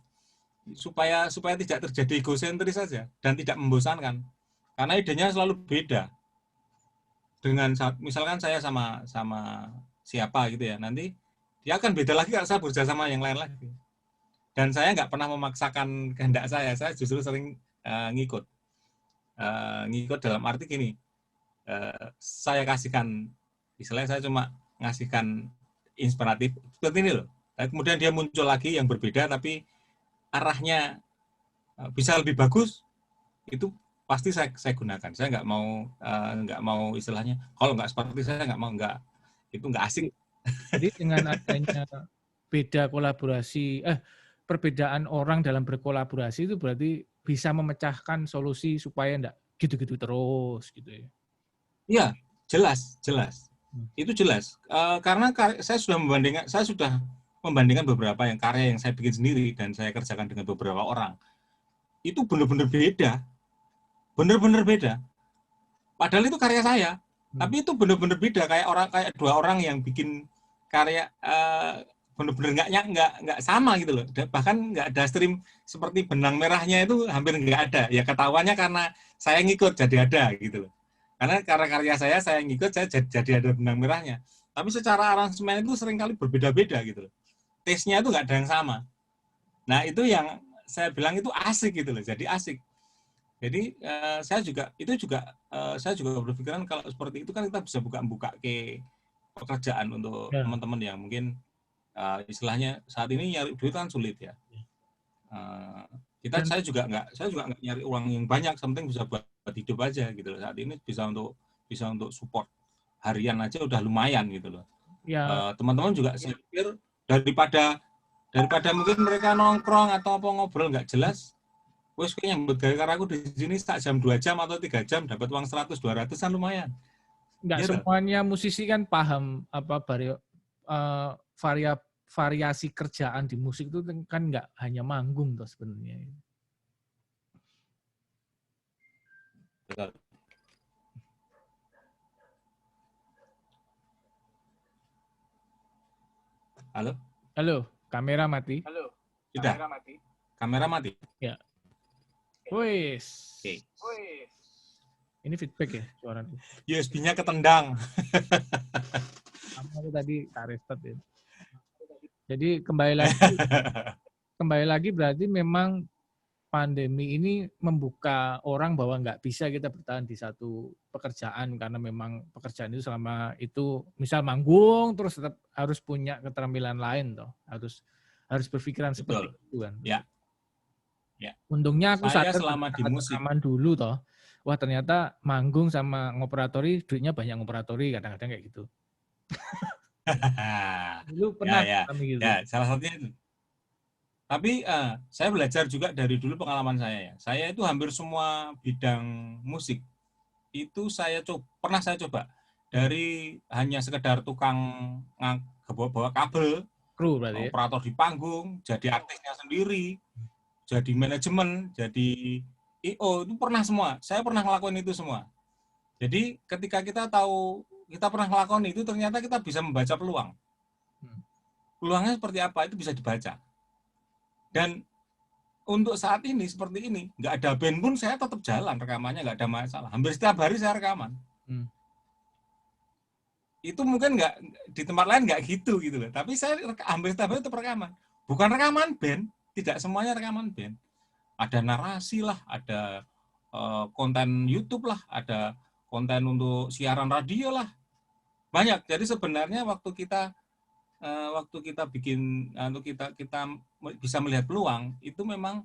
[SPEAKER 2] Supaya tidak terjadi egosentris saja dan tidak membosankan. Karena idenya selalu beda. Dengan misalkan saya sama siapa gitu ya, nanti dia akan beda lagi kalau saya bekerja sama yang lain lagi. Dan saya nggak pernah memaksakan kehendak saya justru sering ngikut dalam arti gini, saya kasihkan, misalnya saya cuma ngasihkan inspiratif seperti ini loh, kemudian dia muncul lagi yang berbeda tapi arahnya bisa lebih bagus, itu pasti saya gunakan. Saya nggak mau istilahnya, kalau nggak seperti saya nggak mau, itu nggak asik.
[SPEAKER 1] Jadi dengan adanya perbedaan orang dalam berkolaborasi itu berarti bisa memecahkan solusi supaya enggak gitu-gitu terus gitu ya.
[SPEAKER 2] Iya, jelas. Itu jelas. Karena saya sudah membandingkan beberapa yang karya yang saya bikin sendiri dan saya kerjakan dengan beberapa orang. Itu benar-benar beda. Benar-benar beda. Padahal itu karya saya. Tapi itu benar-benar beda, kayak dua orang yang bikin karya benar-benar nggak sama gitu loh. Bahkan nggak ada stream seperti benang merahnya itu hampir nggak ada. Ya ketahuannya karena saya ngikut jadi ada gitu loh. Karena karya saya ngikut, saya jadi ada benang merahnya. Tapi secara aransemen itu seringkali berbeda-beda gitu loh. Taste-nya itu nggak ada yang sama. Nah, itu yang saya bilang itu asik gitu loh. Jadi asik. Jadi saya juga berpikiran kalau seperti itu kan kita bisa buka ke pekerjaan untuk
[SPEAKER 1] Ya.
[SPEAKER 2] teman-teman yang mungkin istilahnya saat ini nyari duit kan sulit ya.
[SPEAKER 1] Dan
[SPEAKER 2] Saya juga nggak nyari uang yang banyak, penting bisa buat hidup aja gitu loh. Saat ini bisa untuk support harian aja udah lumayan gitu loh.
[SPEAKER 1] ya
[SPEAKER 2] Teman-teman juga saya pikir daripada mungkin mereka nongkrong atau apa ngobrol nggak jelas, wes kayaknya buat gara aku di sini tak jam 2 jam atau 3 jam dapat uang 100-200 kan lumayan.
[SPEAKER 1] nggak
[SPEAKER 2] Iya toh?
[SPEAKER 1] semuanya musisi kan paham apa variasi kerjaan di musik itu kan nggak hanya manggung toh sebenarnya.
[SPEAKER 2] Betul. Halo?
[SPEAKER 1] Halo, kamera mati.
[SPEAKER 2] Sudah. Kamera mati.
[SPEAKER 1] Ya. Wes.
[SPEAKER 2] Oke.
[SPEAKER 1] Ini feedback ya suaranya.
[SPEAKER 2] USB-nya ketendang.
[SPEAKER 1] Aku tadi tak restart ya. Jadi kembali lagi berarti memang pandemi ini membuka orang bahwa nggak bisa kita bertahan di satu pekerjaan karena memang pekerjaan itu selama itu misal manggung terus tetap harus punya keterampilan lain toh, harus berpikiran seperti itu kan.
[SPEAKER 2] Ya.
[SPEAKER 1] Untungnya aku
[SPEAKER 2] Saya
[SPEAKER 1] sadar
[SPEAKER 2] selama di musik
[SPEAKER 1] rekaman dulu toh, wah ternyata manggung sama ngoperatori duitnya banyak ngoperatori kadang-kadang kayak gitu. Dulu pernah kami gitu.
[SPEAKER 2] Ya, salah satunya itu. Tapi saya belajar juga dari dulu pengalaman saya ya. Saya itu hampir semua bidang musik itu pernah saya coba. Dari hanya sekedar tukang bawa kabel,
[SPEAKER 1] Kru berarti ya.
[SPEAKER 2] operator di panggung, jadi artisnya sendiri, jadi manajemen, jadi IO, itu pernah semua. Saya pernah ngelakuin itu semua. Jadi ketika kita pernah ngelakuin itu, ternyata kita bisa membaca peluang. Peluangnya seperti apa, itu bisa dibaca. Dan untuk saat ini, seperti ini, nggak ada band pun saya tetap jalan, rekamannya nggak ada masalah. Hampir setiap hari saya rekaman. Itu mungkin nggak, di tempat lain nggak gitu loh. Tapi saya hampir setiap hari tetap rekaman. Bukan rekaman band, tidak semuanya rekaman band. Ada narasi lah, ada konten YouTube lah, ada konten untuk siaran radio lah, banyak. Jadi sebenarnya waktu kita bikin, untuk kita bisa melihat peluang itu memang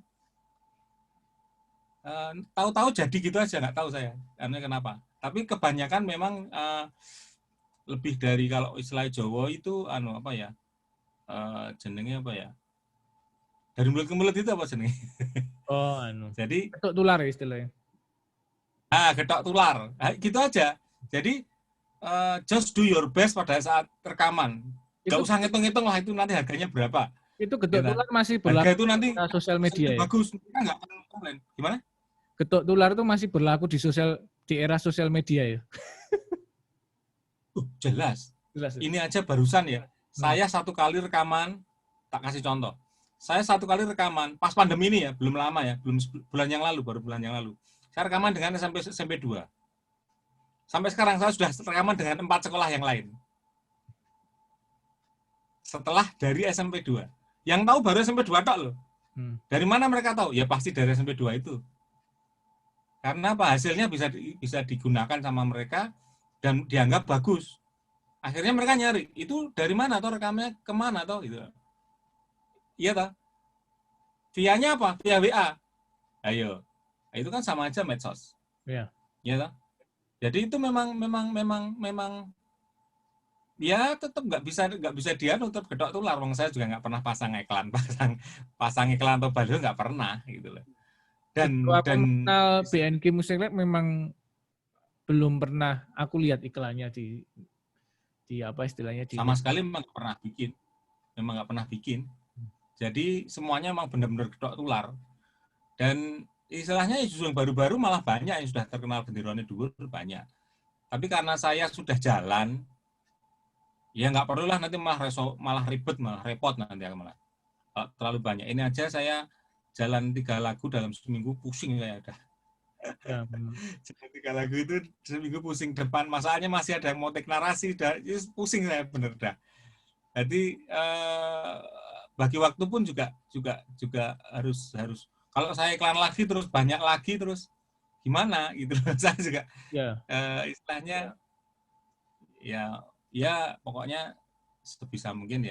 [SPEAKER 2] tahu-tahu jadi gitu aja, nggak tahu saya karena kenapa. Tapi kebanyakan memang lebih dari, kalau istilah Jawa itu apa ya, jenenge apa ya, dari mulut ke mulut itu apa jenenge?
[SPEAKER 1] Oh,
[SPEAKER 2] Jadi
[SPEAKER 1] ketok tular ya istilahnya.
[SPEAKER 2] Getok tular, gitu aja. Jadi just do your best pada saat rekaman. Nggak usah ngitung-ngitung lah itu nanti harganya berapa.
[SPEAKER 1] Itu getok tular masih berlaku
[SPEAKER 2] itu nanti
[SPEAKER 1] di sosial media ya?
[SPEAKER 2] Bagus, kita nggak komplain. Gimana?
[SPEAKER 1] Getok tular itu masih berlaku di era sosial media ya?
[SPEAKER 2] Jelas.
[SPEAKER 1] Jelas.
[SPEAKER 2] Ini aja barusan ya. Saya satu kali rekaman, tak kasih contoh. Saya satu kali rekaman pas pandemi ini ya, belum lama ya, belum baru bulan yang lalu. Saya rekaman dengan SMP 2. Sampai sekarang saya sudah rekaman dengan 4 sekolah yang lain. Setelah dari SMP 2. Yang tahu baru SMP 2 tok loh. Dari mana mereka tahu? Ya pasti dari SMP 2 itu. Karena apa? Hasilnya bisa digunakan sama mereka dan dianggap bagus. Akhirnya mereka nyari, itu dari mana atau rekamnya kemana atau gitu. Iya toh? Via-nya apa? Via WA. Ayo. Itu kan sama aja medsos.
[SPEAKER 1] Iya.
[SPEAKER 2] Iya toh? Jadi itu memang ya tetap nggak bisa dia nutup gedok tular. Wong saya juga nggak pernah pasang iklan atau baliho, nggak pernah gitu loh. Dan
[SPEAKER 1] kenal BNK Music Lab memang belum pernah aku lihat iklannya di apa istilahnya
[SPEAKER 2] sama sekali memang nggak pernah bikin. Jadi semuanya memang benar-benar gedok tular. Dan istilahnya justru yang baru-baru malah banyak yang sudah terkenal genderone dhuwur, banyak. Tapi karena saya sudah jalan, ya nggak perlulah nanti malah ribet, malah repot nanti malah. Terlalu banyak. Ini aja saya jalan 3 lagu dalam seminggu, pusing saya udah.
[SPEAKER 1] Ya,
[SPEAKER 2] Cuma 3 lagu itu seminggu pusing depan, masalahnya masih ada yang mau take narasi, pusing saya bener dah. Jadi bagi waktu pun juga harus kalau saya iklan lagi terus banyak lagi terus gimana gitu. Saya juga
[SPEAKER 1] ya.
[SPEAKER 2] istilahnya ya pokoknya sebisa mungkin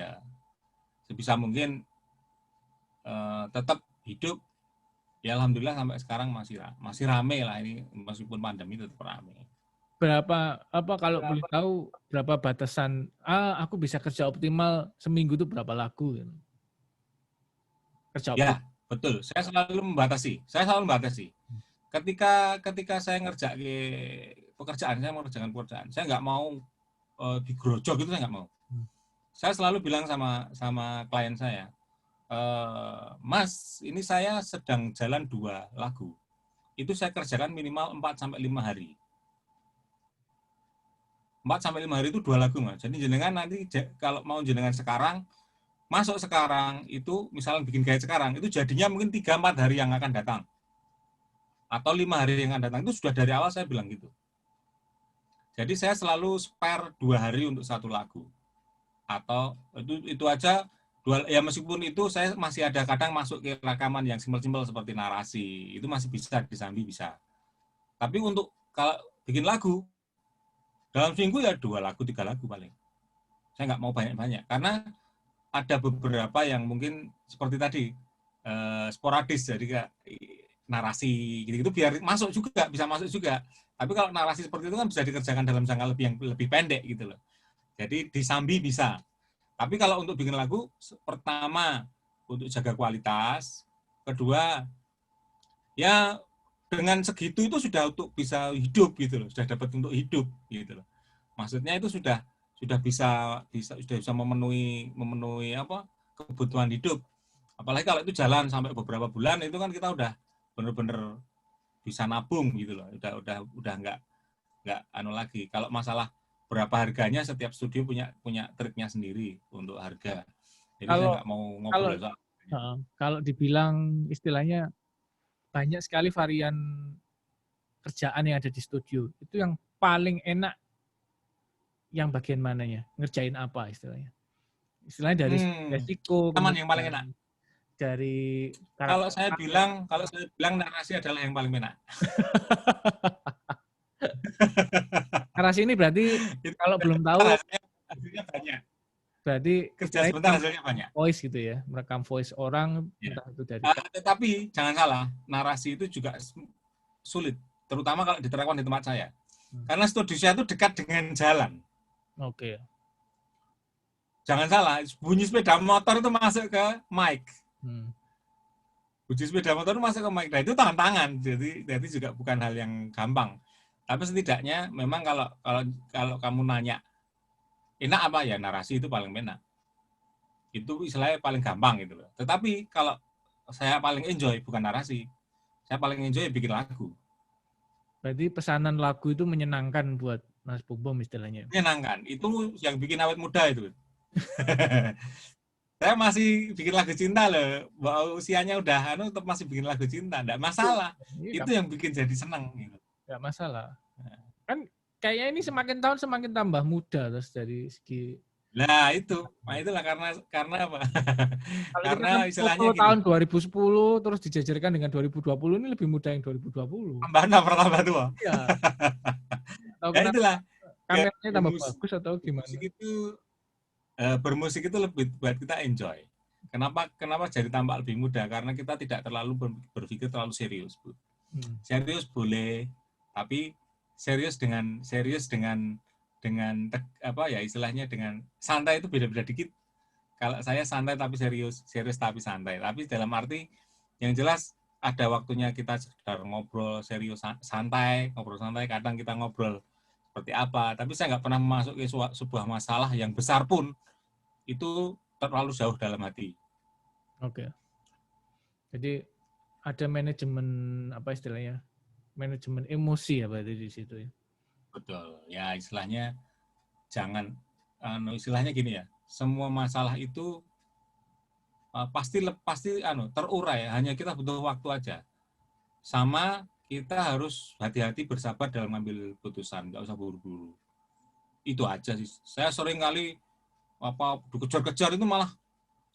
[SPEAKER 2] tetap hidup. Ya alhamdulillah sampai sekarang masih rame lah ini, meskipun pandemi tetap rame.
[SPEAKER 1] Berapa kalau boleh tahu berapa batasan aku bisa kerja optimal seminggu itu berapa lagu gitu. Kerja optimal.
[SPEAKER 2] Ya, betul. Saya selalu membatasi. Ketika saya ngerjain pekerjaan, saya mengerjakan pekerjaan, saya nggak mau digerojok itu, saya nggak mau. Saya selalu bilang sama klien saya, Mas, ini saya sedang jalan 2 lagu. Itu saya kerjakan minimal 4-5 hari. 4-5 hari itu 2 lagu, Mas. Jadi jenengan nanti kalau mau jenengan sekarang, masuk sekarang, itu misalnya bikin gaya sekarang, itu jadinya mungkin 3-4 hari yang akan datang. Atau 5 hari yang akan datang. Itu sudah dari awal saya bilang gitu. Jadi saya selalu spare 2 hari untuk 1 lagu. Atau itu aja, ya meskipun itu saya masih ada kadang masuk ke rekaman yang simpel-simpel seperti narasi, itu masih bisa disambi bisa. Tapi untuk kalau bikin lagu, dalam seminggu ya 2 lagu, 3 lagu paling. Saya nggak mau banyak-banyak, karena ada beberapa yang mungkin seperti tadi, sporadis, jadi kayak narasi gitu-gitu biar masuk juga, bisa masuk juga. Tapi kalau narasi seperti itu kan bisa dikerjakan dalam jangka lebih pendek gitu loh. Jadi disambi bisa. Tapi kalau untuk bikin lagu, pertama untuk jaga kualitas, kedua ya dengan segitu itu sudah untuk bisa hidup gitu loh, sudah dapat untuk hidup gitu loh. Maksudnya itu sudah bisa memenuhi apa kebutuhan hidup. Apalagi kalau itu jalan sampai beberapa bulan, itu kan kita udah benar-benar bisa nabung gitu loh. Udah nggak anu lagi. Kalau masalah berapa harganya, setiap studio punya triknya sendiri untuk harga. Jadi saya
[SPEAKER 1] Kalau
[SPEAKER 2] nggak mau
[SPEAKER 1] kalau
[SPEAKER 2] ngobrol soal.
[SPEAKER 1] kalau dibilang istilahnya banyak sekali varian kerjaan yang ada di studio. Itu yang paling enak yang bagian mananya? Ngerjain apa istilahnya? Istilahnya dari resiko,
[SPEAKER 2] Teman yang paling
[SPEAKER 1] kemudian
[SPEAKER 2] enak.
[SPEAKER 1] dari
[SPEAKER 2] Kalau
[SPEAKER 1] karakter.
[SPEAKER 2] saya bilang narasi adalah yang paling enak.
[SPEAKER 1] Narasi ini berarti
[SPEAKER 2] Itu
[SPEAKER 1] kalau belum tahu
[SPEAKER 2] hasilnya banyak.
[SPEAKER 1] berarti
[SPEAKER 2] Kerja
[SPEAKER 1] istilahnya
[SPEAKER 2] sebentar hasilnya banyak.
[SPEAKER 1] voice gitu ya, merekam voice orang
[SPEAKER 2] Ya.
[SPEAKER 1] entah itu dari
[SPEAKER 2] Tetapi jangan salah, narasi itu juga sulit, terutama kalau diterapkan di tempat saya. Karena studio saya itu dekat dengan jalan.
[SPEAKER 1] Oke.
[SPEAKER 2] Jangan salah, bunyi sepeda motor itu masuk ke mic. Bunyi sepeda motor itu masuk ke mic. Nah, itu tantangan. Jadi juga bukan hal yang gampang. Tapi setidaknya memang kalau kamu nanya enak apa ya, narasi itu paling enak. Itu istilahnya paling gampang gitu loh. Tetapi kalau saya paling enjoy bukan narasi. Saya paling enjoy bikin lagu.
[SPEAKER 1] Berarti pesanan lagu itu menyenangkan buat Mas Bom istilahnya.
[SPEAKER 2] Menyenangkan. Itu yang bikin awet muda itu. Saya masih bikin lagu cinta loh. Usianya udah tetap masih bikin lagu cinta, enggak masalah. Itu yang bikin jadi senang gitu.
[SPEAKER 1] Enggak masalah. Kan kayaknya ini semakin tahun semakin tambah muda terus dari segi.
[SPEAKER 2] Nah, itulah karena apa?
[SPEAKER 1] Kalau kita
[SPEAKER 2] Karena
[SPEAKER 1] kan
[SPEAKER 2] istilahnya
[SPEAKER 1] foto
[SPEAKER 2] gini.
[SPEAKER 1] tahun 2010 terus dijajarkan dengan 2020 ini lebih muda yang 2020.
[SPEAKER 2] Tambah tua.
[SPEAKER 1] Iya. Atau
[SPEAKER 2] Ya
[SPEAKER 1] kenapa
[SPEAKER 2] itulah.
[SPEAKER 1] kameranya tambah bagus atau gimana?
[SPEAKER 2] Bermusik itu lebih buat kita enjoy. Kenapa jadi tampak lebih mudah? Karena kita tidak terlalu berpikir terlalu serius, Bu. Serius boleh, tapi serius dengan apa ya istilahnya, dengan santai itu beda-beda dikit. Kalau saya santai tapi serius, serius tapi santai. Tapi dalam arti yang jelas ada waktunya kita sekedar ngobrol serius santai, kadang kita ngobrol seperti apa. Tapi saya nggak pernah memasuki sebuah masalah yang besar pun itu terlalu jauh dalam hati.
[SPEAKER 1] Oke. Jadi ada manajemen apa istilahnya? Manajemen emosi ya berarti di situ ya.
[SPEAKER 2] Betul. Ya istilahnya istilahnya gini ya. Semua masalah itu pasti terurai, hanya kita butuh waktu aja. Sama kita harus hati-hati, bersabar dalam mengambil putusan, nggak usah buru-buru. Itu aja sih. Saya sering kali dikejar-kejar itu malah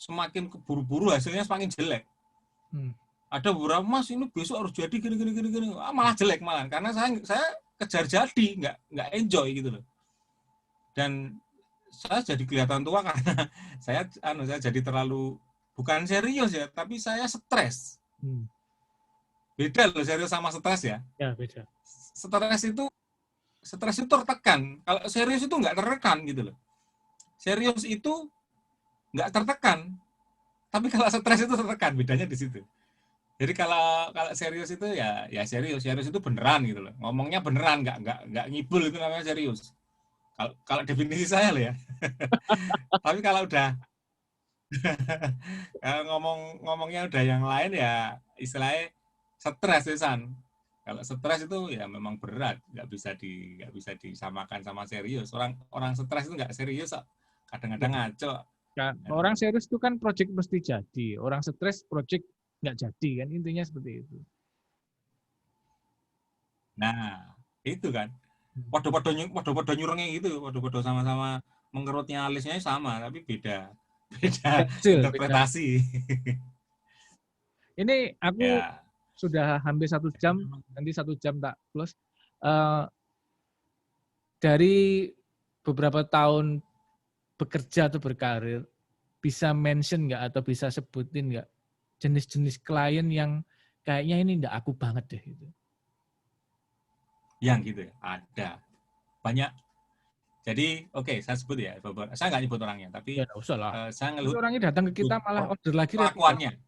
[SPEAKER 2] semakin keburu-buru, hasilnya semakin jelek. Ada beberapa, Mas ini besok harus jadi gini, malah jelek malah, karena saya kejar jadi, nggak enjoy gitu loh. Dan saya jadi kelihatan tua karena saya jadi terlalu, bukan serius ya, tapi saya stres. Beda loh serius sama stres ya.
[SPEAKER 1] Ya, beda.
[SPEAKER 2] Stres itu tertekan. Kalau serius itu nggak tertekan gitu loh. Serius itu nggak tertekan. Tapi kalau stres itu tertekan, bedanya di situ. Jadi kalau serius itu ya serius itu beneran gitu loh. Ngomongnya beneran, nggak ngibul, itu namanya serius. Kalau definisi saya loh ya. Tapi kalau udah ngomongnya udah yang lain ya istilahnya stres San. Kalau stres itu ya memang berat, nggak bisa disamakan sama serius. Orang stres itu nggak serius, kadang-kadang ngaco.
[SPEAKER 1] Nah, orang serius itu kan project mesti jadi, orang stres project nggak jadi kan, intinya seperti itu.
[SPEAKER 2] Nah itu kan, podo-podo nyurungnya gitu, podo-podo sama-sama mengerutnya alisnya sama, tapi beda interpretasi.
[SPEAKER 1] Ini aku sudah hampir 1 jam, nanti 1 jam tak close. Dari beberapa tahun bekerja atau berkarir, bisa mention nggak atau bisa sebutin nggak jenis-jenis klien yang kayaknya ini nggak aku banget deh gitu.
[SPEAKER 2] Yang gitu ya, ada banyak. Jadi saya sebut ya, saya nggak nyebut orangnya, tapi
[SPEAKER 1] ya, usah lah.
[SPEAKER 2] Saya ngeluh
[SPEAKER 1] orangnya datang ke kita malah order lagi
[SPEAKER 2] kelakuannya.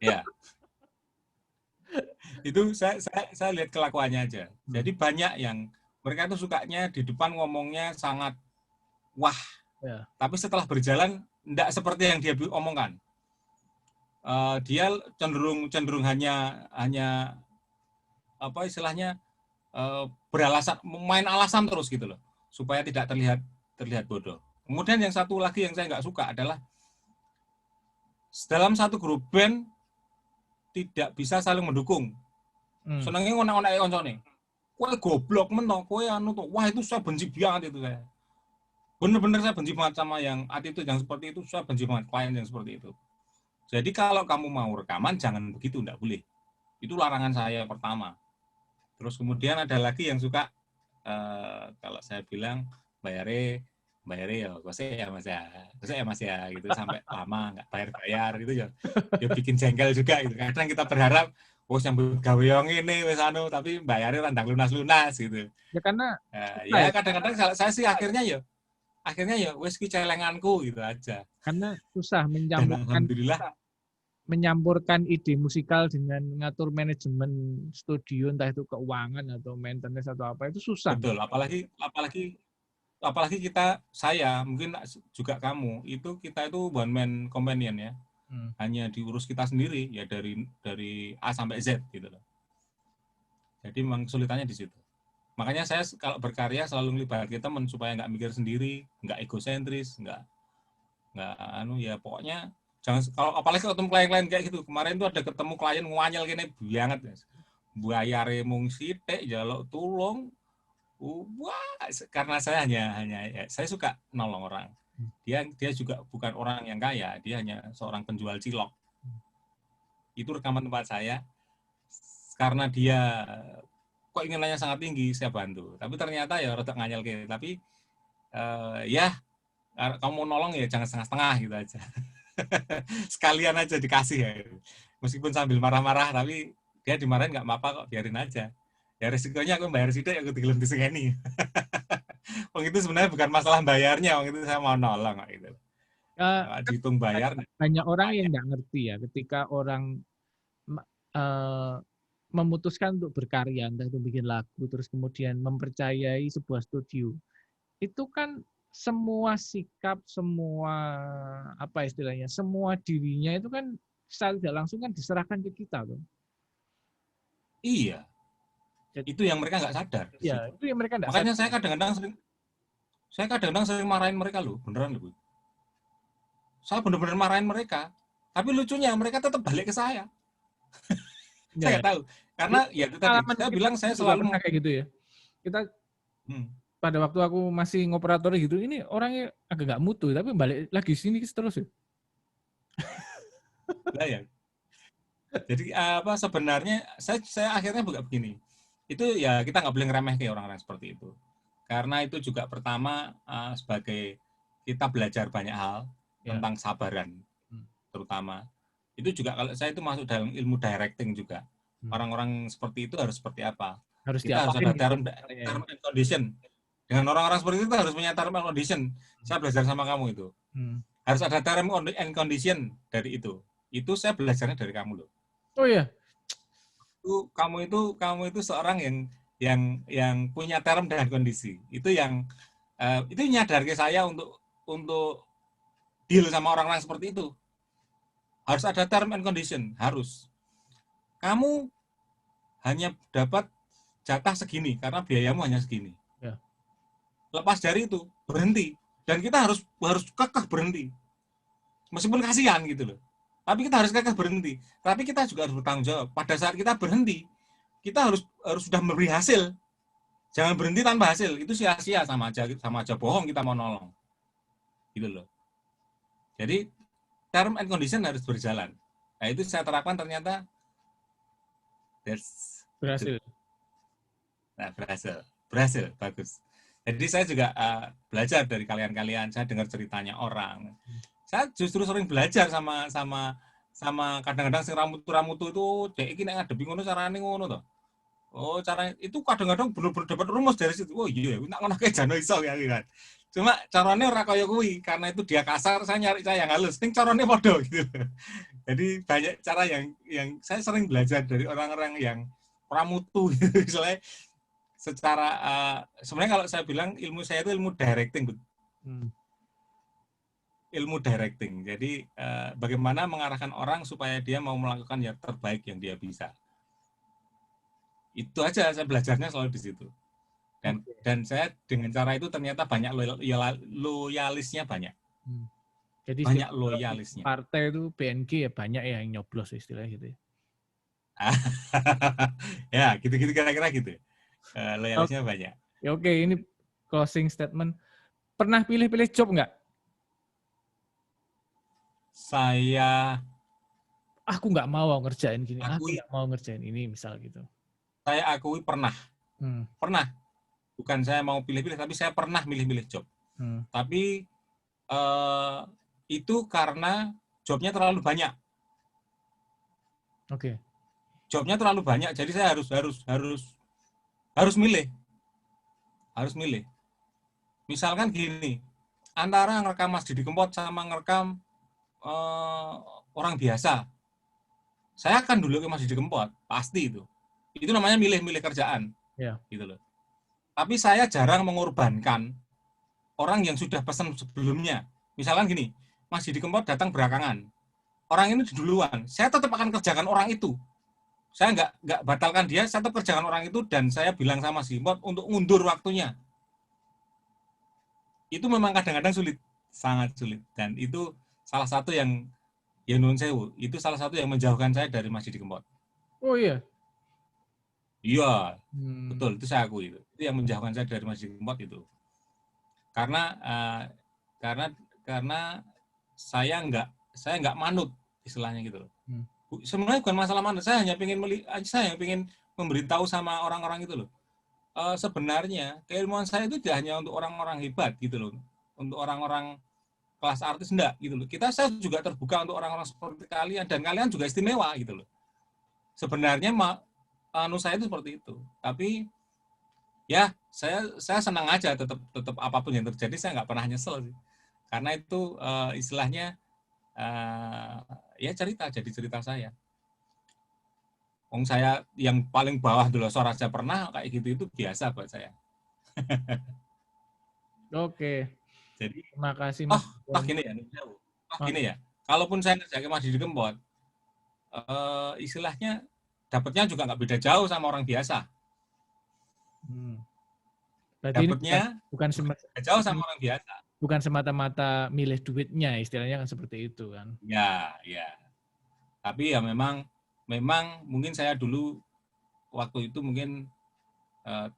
[SPEAKER 2] Ya. Itu saya lihat kelakuannya aja. Jadi banyak yang mereka itu sukanya di depan ngomongnya sangat wah. Ya. Tapi setelah berjalan enggak seperti yang dia omongkan. Dia cenderung hanya apa istilahnya beralasan, main alasan terus gitu loh, supaya tidak terlihat bodoh. Kemudian yang satu lagi yang saya nggak suka adalah dalam satu grup band tidak bisa saling mendukung. Senengnya ngonak-ngonak koncone. Kowe goblok mentok, kowe anu tuh. Wah, itu saya benci banget itu saya. Bener-bener saya benci banget sama yang attitude yang seperti itu, saya benci banget klien yang seperti itu. Jadi kalau kamu mau rekaman jangan begitu, enggak boleh. Itu larangan saya pertama. Terus kemudian ada lagi yang suka kalau saya bilang bayare ya, Mas ya gitu, sampai lama nggak bayar gitu ya. Ya bikin jengkel juga gitu. Kadang kita berharap sambil gawe yang ini wis anu, tapi bayarnya randang lunas gitu.
[SPEAKER 1] Ya karena
[SPEAKER 2] ya kadang-kadang kalau saya sih akhirnya ya wis ki celenganku gitu aja.
[SPEAKER 1] Karena susah
[SPEAKER 2] menyambungkan
[SPEAKER 1] ide musikal dengan ngatur manajemen studio, entah itu keuangan atau maintenance atau apa, itu susah.
[SPEAKER 2] Betul, apalagi saya mungkin juga kamu kita itu one man companion ya. Hanya diurus kita sendiri ya, dari A sampai Z gitu loh. Jadi memang kesulitannya di situ. Makanya saya kalau berkarya selalu melibatkan teman supaya nggak mikir sendiri, nggak egosentris, nggak ya pokoknya jangan. Kalau apalagi ketemu klien-klien kayak gitu, kemarin tuh ada ketemu klien nganyel gini banget, bayare mung sithik njaluk tulung. Wah, karena saya hanya saya suka nolong orang. Dia juga bukan orang yang kaya, dia hanya seorang penjual cilok. Itu rekaman tempat saya. Karena dia kok inginannya sangat tinggi, saya bantu. Tapi ternyata ya rada nganyel gitu. Tapi ya kamu mau nolong ya jangan setengah-setengah gitu aja. Sekalian aja dikasih ya. Meskipun sambil marah-marah, tapi dia dimarahin nggak apa-apa kok, biarin aja. Ya resikonya aku bayar sidik, aku digelem disengeni. Wong itu sebenarnya bukan masalah bayarnya, wong itu saya mau nolong gitu. Dihitung bayar.
[SPEAKER 1] Banyak orang yang nggak ngerti ya, ketika orang memutuskan untuk berkarya, entah itu bikin lagu, terus kemudian mempercayai sebuah studio, itu kan semua sikap, semua apa istilahnya, semua dirinya itu kan secara tidak langsung kan diserahkan ke kita tuh.
[SPEAKER 2] Iya. Itu yang mereka nggak sadar.
[SPEAKER 1] Iya, itu yang mereka nggak
[SPEAKER 2] sadar. Makanya saya kadang-kadang sering marahin mereka loh, beneran loh. Saya bener-bener marahin mereka. Tapi lucunya mereka tetap balik ke saya. Saya
[SPEAKER 1] Ya.
[SPEAKER 2] nggak tahu. Karena ya itu tadi,
[SPEAKER 1] Pengalaman
[SPEAKER 2] saya
[SPEAKER 1] kita
[SPEAKER 2] bilang saya
[SPEAKER 1] juga
[SPEAKER 2] selalu
[SPEAKER 1] pernah kayak gitu ya. Kita
[SPEAKER 2] hmm,
[SPEAKER 1] pada waktu aku masih ngoperator gitu, ini orangnya agak nggak mutu, tapi balik lagi sini terus ya.
[SPEAKER 2] lah ya. Jadi apa sebenarnya saya akhirnya buka begini. Itu ya kita nggak boleh ngeremeh kayak orang-orang seperti itu. Karena itu juga pertama sebagai kita belajar banyak hal
[SPEAKER 1] Ya.
[SPEAKER 2] tentang sabaran terutama. Itu juga kalau saya itu masuk dalam ilmu directing juga. Orang-orang seperti itu harus seperti apa?
[SPEAKER 1] Harus
[SPEAKER 2] Kita harus
[SPEAKER 1] diapain
[SPEAKER 2] ada
[SPEAKER 1] gitu.
[SPEAKER 2] term and condition. Dengan orang-orang seperti itu harus punya term and condition. Saya belajar sama kamu itu. Harus ada term and condition dari itu. Itu saya belajarnya dari kamu loh.
[SPEAKER 1] Oh iya.
[SPEAKER 2] Kamu itu seorang yang punya term dan kondisi. Itu yang itu nyadar ke saya untuk deal sama orang-orang seperti itu. Harus ada term and condition, harus. Kamu hanya dapat jatah segini karena biayamu hanya segini.
[SPEAKER 1] Ya.
[SPEAKER 2] Lepas dari itu berhenti, dan kita harus kekeh berhenti. Meskipun kasihan gitu loh. Tapi kita harus kekeh berhenti. Tapi kita juga harus bertanggung jawab. Pada saat kita berhenti, kita harus sudah memberi hasil. Jangan berhenti tanpa hasil. Itu sia-sia, sama aja bohong kita mau nolong. Gitu loh. Jadi term and condition harus berjalan. Nah, itu saya terapkan ternyata
[SPEAKER 1] Berhasil.
[SPEAKER 2] Nah, berhasil, bagus. Jadi saya juga belajar dari kalian-kalian. Saya dengar ceritanya orang. Saya justru sering belajar sama kadang-kadang sing ramutu itu dek iki nek ngadepi ngono carane ngono to. Oh, cara itu kadang-kadang bener-bener dapat rumus dari situ. Oh iya, nak ngono kae jano iso ya kan. Cuma carane ora kaya kuwi, karena itu dia kasar, saya nyari cara yang halus. Ning carane padha gitu. Jadi banyak cara yang saya sering belajar dari orang-orang yang pramutu gitu. Misalnya secara sebenarnya kalau saya bilang ilmu saya itu ilmu directing. Ilmu directing. Jadi bagaimana mengarahkan orang supaya dia mau melakukan yang terbaik yang dia bisa. Itu aja saya belajarnya selalu di situ. Dan saya dengan cara itu ternyata banyak loyalisnya banyak.
[SPEAKER 1] Jadi
[SPEAKER 2] banyak loyalisnya.
[SPEAKER 1] Partai itu BNG ya banyak ya yang nyoblos istilahnya gitu.
[SPEAKER 2] Ya, gitu-gitu kira-kira gitu. Loyalisnya banyak.
[SPEAKER 1] Ya, oke, ini closing statement. Pernah pilih-pilih job nggak? Aku nggak mau ngerjain gini. Aku nggak mau ngerjain ini, misal gitu.
[SPEAKER 2] Saya akui pernah. Pernah. Bukan saya mau pilih-pilih, tapi saya pernah milih-milih job. Tapi itu karena jobnya terlalu banyak.
[SPEAKER 1] Oke.
[SPEAKER 2] Jobnya terlalu banyak, jadi saya harus milih. Harus milih. Misalkan gini, antara ngerekam Mas Didi Kempot sama ngerekam orang biasa, saya akan dulu ke Mas Didi Kempot, pasti itu. Itu namanya milih-milih kerjaan, gitu loh. Tapi saya jarang mengorbankan orang yang sudah pesan sebelumnya. Misalkan gini, Mas Didi Kempot datang belakangan, orang ini duluan, saya tetap akan kerjakan orang itu. Saya nggak batalkan dia, saya tetap kerjakan orang itu, dan saya bilang sama Mas Didi Kempot untuk mundur waktunya. Itu memang kadang-kadang sulit, sangat sulit, dan itu salah satu yang ya nun sewu, itu salah satu yang menjauhkan saya dari Mas Didi Kempot.
[SPEAKER 1] Oh iya.
[SPEAKER 2] Iya, betul, itu saya akui itu yang menjauhkan saya dari Mas Didi Kempot itu. Karena saya nggak manut istilahnya gitu loh. Sebenarnya bukan masalah manut, saya hanya ingin memberitahu sama orang-orang itu loh. Sebenarnya keilmuan saya itu tidak hanya untuk orang-orang hebat gitu loh, untuk orang-orang kelas artis enggak gitu loh. Saya juga terbuka untuk orang-orang seperti kalian, dan kalian juga istimewa gitu loh. Sebenarnya saya itu seperti itu. Tapi ya saya senang aja, tetap apapun yang terjadi saya nggak pernah nyesel sih. Karena itu istilahnya ya jadi cerita saya. Wong saya yang paling bawah dulu aja pernah kayak gitu, itu biasa buat saya.
[SPEAKER 1] Oke.
[SPEAKER 2] Jadi
[SPEAKER 1] terima kasih Mas.
[SPEAKER 2] Gini ya. Kalaupun saya ngerjain Mas Didi Kempot, istilahnya dapatnya juga nggak beda jauh sama orang biasa. Dapatnya bukan jauh sama orang biasa.
[SPEAKER 1] Bukan semata-mata milih duitnya, istilahnya kan seperti itu kan.
[SPEAKER 2] Ya. Tapi ya memang memang mungkin saya dulu waktu itu mungkin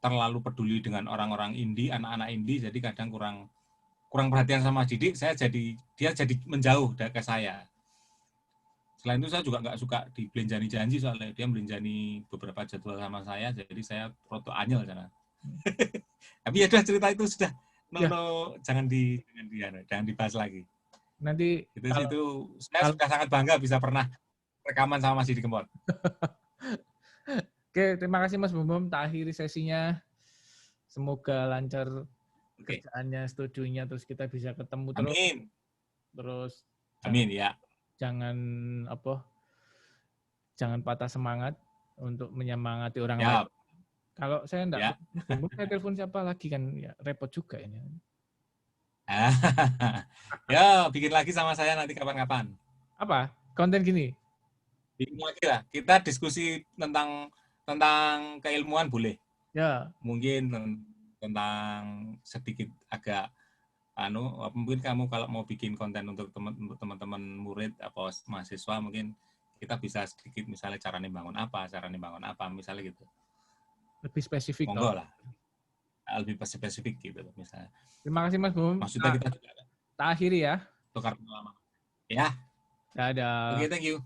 [SPEAKER 2] terlalu peduli dengan orang-orang indie, anak-anak indie, jadi kadang kurang perhatian sama Didik, dia jadi menjauh ke saya. Selain itu saya juga nggak suka dibelanjani janji, soalnya dia belanjani beberapa jadwal sama saya, jadi saya roto anyel sana. Tapi ya udah, cerita itu sudah
[SPEAKER 1] Ya,
[SPEAKER 2] jangan dibahas lagi.
[SPEAKER 1] nanti
[SPEAKER 2] Itu saya sudah sangat bangga bisa pernah rekaman sama Mas Didi Kempot.
[SPEAKER 1] Oke, terima kasih Mas Bombom. Tak akhiri sesinya. Semoga lancar kerjaannya, studionya, terus kita bisa ketemu terus.
[SPEAKER 2] Amin.
[SPEAKER 1] Terus
[SPEAKER 2] Amin ya.
[SPEAKER 1] Jangan patah semangat untuk menyemangati orang
[SPEAKER 2] Ya.
[SPEAKER 1] lain. Kalau saya enggak,
[SPEAKER 2] Ya.
[SPEAKER 1] saya telepon siapa lagi kan, ya repot juga ini.
[SPEAKER 2] Ya, bikin lagi sama saya nanti kapan-kapan.
[SPEAKER 1] Apa? Konten gini?
[SPEAKER 2] Bikin lagi lah. Kita diskusi tentang keilmuan boleh.
[SPEAKER 1] Ya.
[SPEAKER 2] Mungkin tentang sedikit agak mungkin kamu kalau mau bikin konten untuk teman-teman murid atau mahasiswa, mungkin kita bisa sedikit misalnya cara bangun apa misalnya gitu.
[SPEAKER 1] Lebih spesifik.
[SPEAKER 2] Monggo lah. Lebih spesifik gitu misalnya.
[SPEAKER 1] Terima kasih Mas Bum.
[SPEAKER 2] Maksudnya kita juga
[SPEAKER 1] tak akhiri ya.
[SPEAKER 2] Tukar pengalaman. Ya.
[SPEAKER 1] Dadah.
[SPEAKER 2] Oke, thank you.